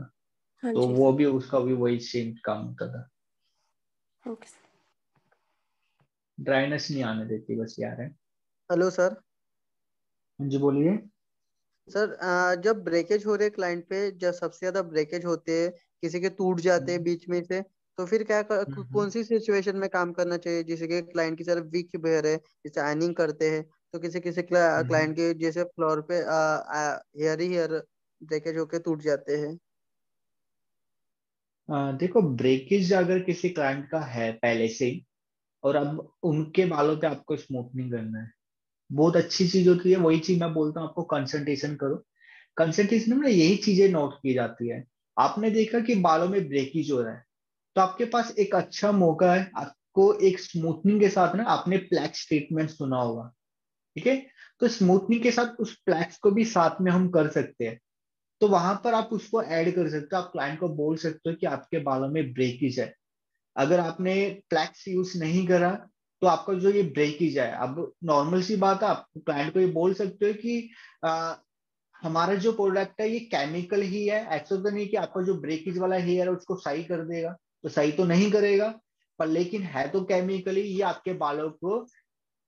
हाँ तो जी वो भी, उसका भी वही सेम काम होता था। Okay sir. ड्राइनेस नहीं आने देती बस यार है। Hello sir. हाँ जी बोलिए। सर, जब ब्रेकेज हो रहे क्लाइंट पे, जब सबसे ज्यादा ब्रेकेज होते हैं, किसी के टूट जाते हैं हम्म, बीच में से, तो फिर हम्म, कौन सी सिचुएशन में काम करना चाहिए? जैसे कि क्लाइंट की तरफ वीक बिहेवियर है, जैसे आयनिंग करते हैं, तो किसी किसी हम्म। क्लाइंट के जैसे फ्लोर पे हेयर ही हेयर ब्रेकेज होके टूट जाते हैं। देखो, ब्रेकेज अगर किसी क्लाइंट का है पहले से ही, और अब उनके बालों पे आपको स्मूथनिंग करना है, बहुत अच्छी चीज होती है। वही चीज मैं बोलता हूँ आपको, कंसंट्रेशन करो। कंसंट्रेशन में यही चीजें नोट की जाती है। आपने देखा कि बालों में ब्रेकेज हो रहा है, तो आपके पास एक अच्छा मौका है, आपको एक स्मूथनिंग के साथ ना, आपने प्लैक्स ट्रीटमेंट सुना होगा, ठीक है। तो स्मूथनिंग के साथ उस प्लैक्स को भी साथ में हम कर सकते हैं। तो वहां पर आप उसको ऐड कर सकते हो, आप क्लाइंट को बोल सकते हो कि आपके बालों में ब्रेकेज है। अगर आपने प्लैक्स यूज नहीं करा, तो आपका जो ये ब्रेकेज है, अब नॉर्मल सी बात है, आप क्लाइंट को ये बोल सकते हो कि हमारा जो प्रोडक्ट है ये केमिकल ही है, ऐसा तो नहीं कि आपका जो ब्रेकेज वाला हेयर है उसको सही कर देगा, तो सही तो नहीं करेगा, पर लेकिन है तो केमिकली, ये आपके बालों को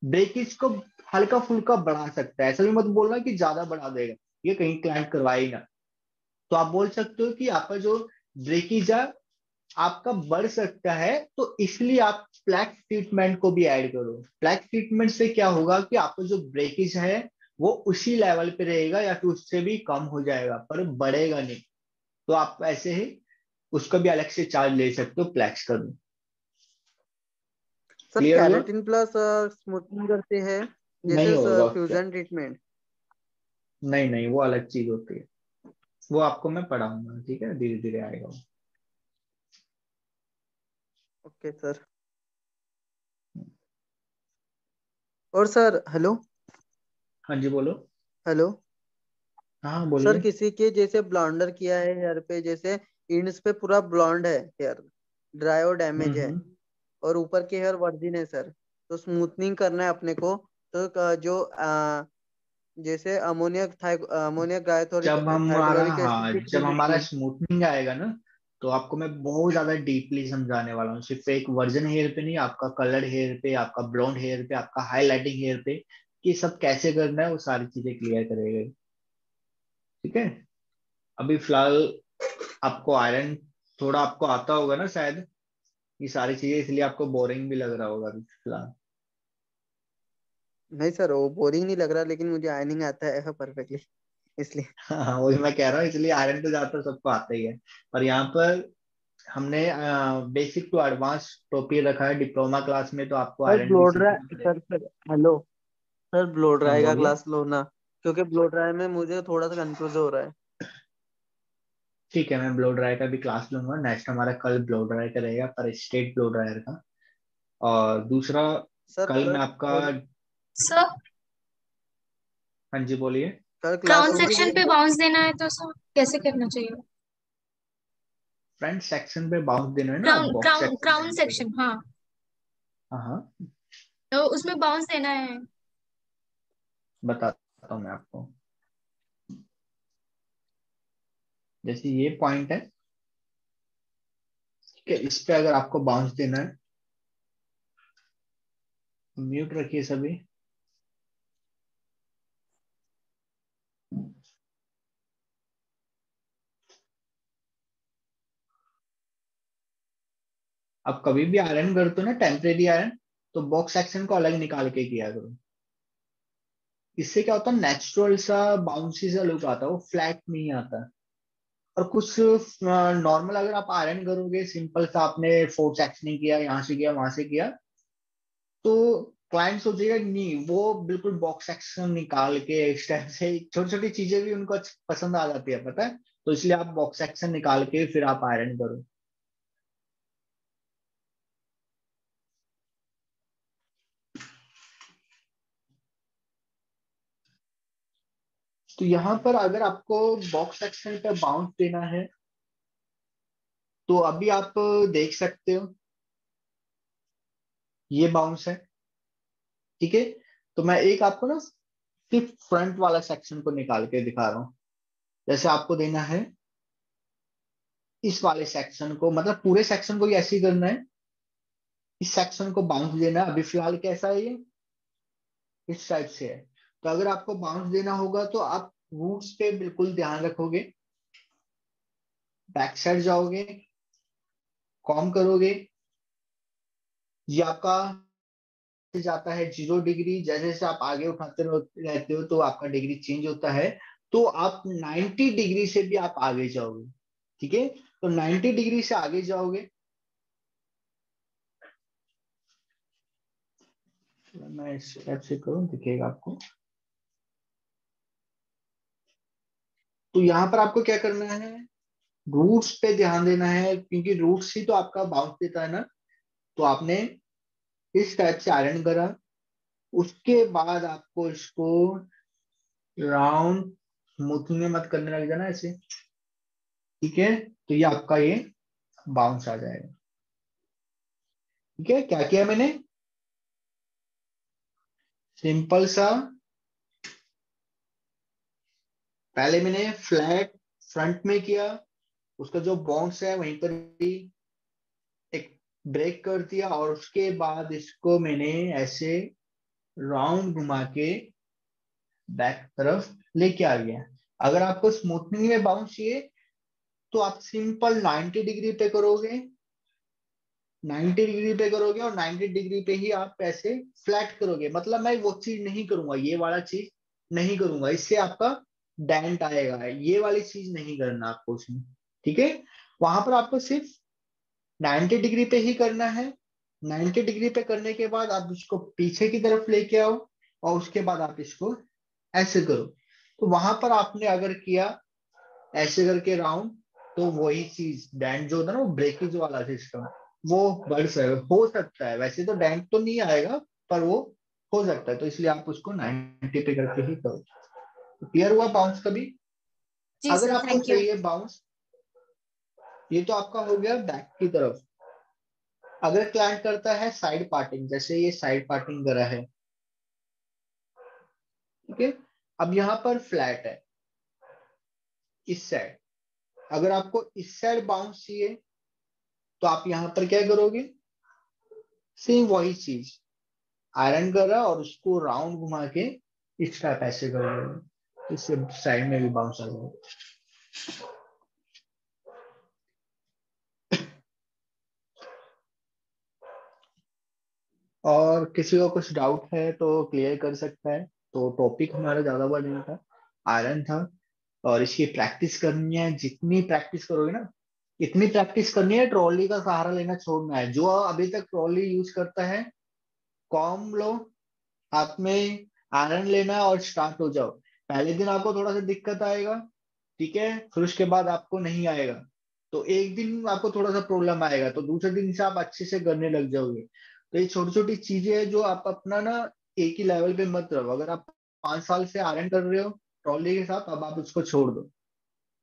ब्रेकेज को हल्का फुल्का बढ़ा सकता है। ऐसा भी मत बोलना कि ज्यादा बढ़ा देगा, ये कहीं क्लाइंट करवाएगा। तो आप बोल सकते हो कि आपका जो ब्रेकेज है आपका बढ़ सकता है, तो इसलिए आप फ्लैक्स ट्रीटमेंट को भी ऐड करो। फ्लैक्स ट्रीटमेंट से क्या होगा कि आपका जो ब्रेकेज है वो उसी लेवल पे रहेगा या फिर उससे भी कम हो जाएगा, पर बढ़ेगा नहीं। तो आप ऐसे ही उसका भी अलग से चार्ज ले सकते हो फ्लैक्स का भी। सर क्लियर हुआ? कैरेटिन प्लस स्मूथनिंग करते हैं नहीं जैसे होगा क्या? Fusion treatment. नहीं नहीं, वो अलग चीज होती है, वो आपको मैं पढ़ाऊंगा, ठीक है, धीरे धीरे आएगा वो। Okay sir. और सर हेलो। हाँ जी बोलो। हेलो हाँ सर, बोलिए। किसी के जैसे ब्लॉन्डर किया है हेयर पे, जैसे इंड्स पे पूरा ब्लॉन्ड है हेयर, ड्राई और डैमेज है, हम्म। और ऊपर के हेयर वर्जिन है सर, तो स्मूथनिंग करना है अपने को। तो जो जैसे अमोनिया जब हमारा, थाइक्लोरिक एसिड हाँ की जब क्रीम होती हमारा है। स्मूथनिंग आएगा ना, तो आपको मैं बहुत ज्यादा डीपली समझाने वाला हूँ, सिर्फ एक वर्जन हेयर पे नहीं, आपका कलर्ड हेयर पे, आपका ब्लॉन्ड हेयर पे, आपका हाईलाइटिंग हेयर पे, कि सब कैसे करना है वो सारी चीजें क्लियर करेगा। ठीक है। अभी फिलहाल आपको आयरन थोड़ा आपको आता होगा ना शायद, ये सारी चीजें, इसलिए आपको बोरिंग भी लग रहा होगा अभी फिलहाल। नहीं सर, वो बोरिंग नहीं लग रहा, लेकिन मुझे आयनिंग आता है परफेक्टली, इसलिए। हाँ वही मैं कह रहा हूँ, इसलिए आयरन तो ज्यादातर सबको आता ही है। पर यहाँ पर हमने बेसिक टू एडवांस टॉपिक रखा है, डिप्लोमा क्लास में तो आपको सर आयरन भी ब्लो ड्राई सीखना पड़ेगा। सर हेलो सर, ब्लो हाँ ड्राई का बोलिए। क्लास लो ना, क्योंकि ब्लो ड्राई में मुझे थोड़ा सा कंफ्यूज हो रहा है। ठीक है, मैं ब्लो ड्रायर का भी क्लास लूंगा। नेक्स्ट हमारा कल ब्लो ड्रायर का रहेगा, पर स्टेट ब्लो ड्रायर का। और दूसरा, सर कल मैं कल आपका, सर हाँ जी बोलिए। कल क्लास क्राउन होगी सेक्शन सर? पे बाउंस देना है तो सर कैसे करना चाहिए? फ्रंट सेक्शन पे बाउंस देना है ना, आप crown box crown section crown bounce दे सेक्शन, दो। हाँ, हाँ हाँ, तो उसमें बाउंस देना है। बताता हूँ मैं आपको। जैसे ये पॉइंट है, ठीक है, इस पे अगर आपको बाउंस देना है, म्यूट रखिए सभी। अब कभी भी आयरन करते हो ना, टेम्परेरी आयरन, तो बॉक्स सेक्शन को अलग निकाल के किया करो। इससे क्या होता है, नेचुरल सा बाउंसी सा लुक आता है, वो फ्लैट नहीं आता। और कुछ नॉर्मल अगर आप आयरन करोगे, सिंपल सा आपने फोर्स सेक्शनिंग किया, यहाँ से किया वहां से किया, तो क्लाइंट सोचेगा कि नहीं, वो बिल्कुल बॉक्स सेक्शन निकाल के इस टाइप से छोटी छोटी चीजें भी उनको पसंद आ जाती है, पता है। तो इसलिए आप बॉक्स सेक्शन निकाल के फिर आप आयरन करो। तो यहाँ पर अगर आपको बॉक्स सेक्शन पे बाउंस देना है, तो अभी आप देख सकते हो ये बाउंस है, ठीक है। तो मैं एक आपको ना सिर्फ फ्रंट वाला सेक्शन को निकाल के दिखा रहा हूँ। जैसे आपको देना है इस वाले सेक्शन को, मतलब पूरे सेक्शन को ही ऐसे ही करना है, इस सेक्शन को बाउंस देना है। अभी फिलहाल कैसा है ये, इस साइड से है। तो अगर आपको बाउंस देना होगा तो आप रूट्स पे बिल्कुल ध्यान रखोगे, बैक साइड जाओगे, कॉम करोगे, ये आपका जाता है 0 डिग्री, जैसे जैसे आप आगे उठाते रहते हो तो आपका डिग्री चेंज होता है। तो आप 90 डिग्री से भी आप आगे जाओगे, ठीक है। तो 90 डिग्री से आगे जाओगे, मैं इस टाइप से करूँ दिखेगा आपको। तो यहाँ पर आपको क्या करना है, रूट्स पे ध्यान देना है, क्योंकि रूट्स ही तो आपका बाउंस देता है ना। तो आपने इस टाइप से आयरन करा, उसके बाद आपको इसको राउंड स्मूथिंग में मत करने लग जाना ऐसे, ठीक है। तो ये आपका ये बाउंस आ जाएगा। ठीक है, क्या किया मैंने, सिंपल सा पहले मैंने फ्लैट फ्रंट में किया, उसका जो बाउंस है वहीं पर ही एक ब्रेक कर दिया, और उसके बाद इसको मैंने ऐसे राउंड घुमा के बैक तरफ लेके आ गया। अगर आपको स्मूथनिंग में बाउंस चाहिए तो आप सिंपल 90 डिग्री पे करोगे, 90 डिग्री पे करोगे और 90 डिग्री पे ही आप ऐसे फ्लैट करोगे। मतलब मैं वो चीज नहीं करूंगा, ये वाला चीज नहीं करूंगा, इससे आपका डेंट आएगा, ये वाली चीज नहीं करना आपको उसमें, ठीक है। वहां पर आपको सिर्फ 90 डिग्री पे ही करना है। 90 डिग्री पे करने के बाद आप इसको पीछे की तरफ लेके आओ, और उसके बाद आप इसको ऐसे करो। तो वहां पर आपने अगर किया ऐसे करके राउंड, तो वही चीज डेंट जो होता है ना, वो ब्रेकेज वाला सिस्टम, वो हो सकता है। वैसे तो डेंट तो नहीं आएगा, पर वो हो सकता है, तो इसलिए आप उसको 90 पे करके ही करो। तो क्लियर हुआ बाउंस कभी? जी अगर सर, आपको थैंक यू। चाहिए बाउंस, ये तो आपका हो गया बैक की तरफ। अगर क्लाइंट करता है साइड पार्टिंग, जैसे ये साइड पार्टिंग करा है, ठीक है। अब यहाँ पर फ्लैट है इस साइड, अगर आपको इस साइड बाउंस चाहिए तो आप यहाँ पर क्या करोगे, सेम वही चीज, आयरन करा और उसको राउंड घुमा के इस टाइप ऐसे करोगे, इससे साइड में भी बाउंस आ जाएगा। और किसी को कुछ डाउट है तो क्लियर कर सकता है। तो टॉपिक हमारा ज्यादा बड़ा नहीं था, आयरन था, और इसकी प्रैक्टिस करनी है। जितनी प्रैक्टिस करोगे ना, इतनी प्रैक्टिस करनी है, ट्रॉली का सहारा लेना छोड़ना है। जो अभी तक ट्रॉली यूज करता है, कॉम लो, हाथ में आयरन लेना है और स्टार्ट हो जाओ। पहले दिन आपको थोड़ा सा दिक्कत आएगा, ठीक है, फिर उसके बाद आपको नहीं आएगा। तो एक दिन आपको थोड़ा सा प्रॉब्लम आएगा, तो दूसरे दिन से आप अच्छे से करने लग जाओगे। तो ये छोटी छोटी चीजें हैं जो आप अपना ना एक ही लेवल पे मत रहो। अगर आप 5 साल से आयरन कर रहे हो ट्रॉली के साथ, अब आप उसको छोड़ दो,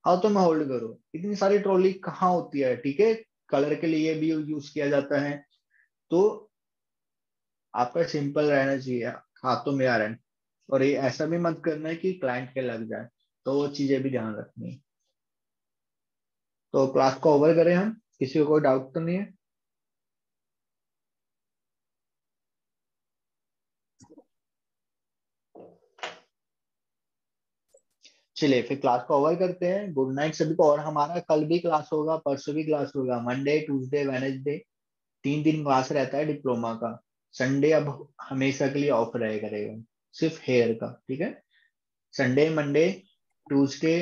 हाँ तो मैं होल्ड करो। इतनी सारी ट्रॉली कहाँ होती है, ठीक है, कलर के लिए भी यूज किया जाता है। तो आपका सिंपल रहना चाहिए, हाथों में आयरन। और ये ऐसा भी मत करना है कि क्लाइंट के लग जाए, तो वो चीजें भी ध्यान रखनी है। तो क्लास को ओवर करें हम, किसी को कोई डाउट तो नहीं है? चलिए फिर क्लास को ओवर करते हैं। गुड नाइट सभी को। और हमारा कल भी क्लास होगा, परसों भी क्लास होगा, मंडे ट्यूसडे वेडनेसडे 3 दिन क्लास रहता है डिप्लोमा का। संडे अब हमेशा के लिए ऑफ रहे करेगा, सिर्फ हेयर का, ठीक है। Sunday Monday Tuesday,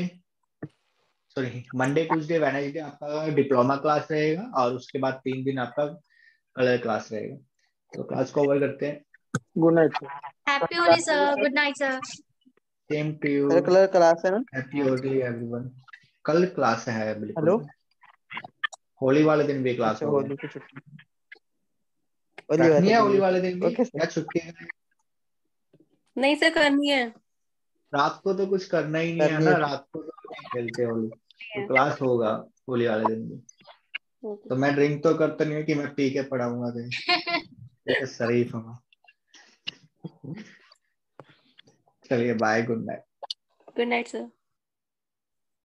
sorry Monday Tuesday Wednesday आपका डिप्लोमा क्लास रहेगा, और उसके बाद 3 दिन आपका कलर क्लास रहेगा। तो क्लास को ओवर करते हैं। Good night sir. Happy Holi sir, good night sir. Same to you. कलर कलर क्लास है ना? Happy Holi everyone. कल क्लास है बिल्कुल, हेलो। होली वाले दिन भी क्लास अच्छा, होगा। होली की छुट्टी, होली रखनी वाले है दिन होली भी वाले दिन छुट्टी, भी, ओके सर। या छुट्टी है? नहीं सर, करनी है। रात को तो कुछ करना ही नहीं है करनी ना, है सर। रात को तो नहीं खेलते होली, तो क्लास होगा होली वाले दिन भी। तो मैं ड्रिंक तो करता नहीं हूँ कि मैं पी के पढ़ाऊंगा कहीं, ये तो शरीफ हूँ। चलिए bye, good night. Good night sir.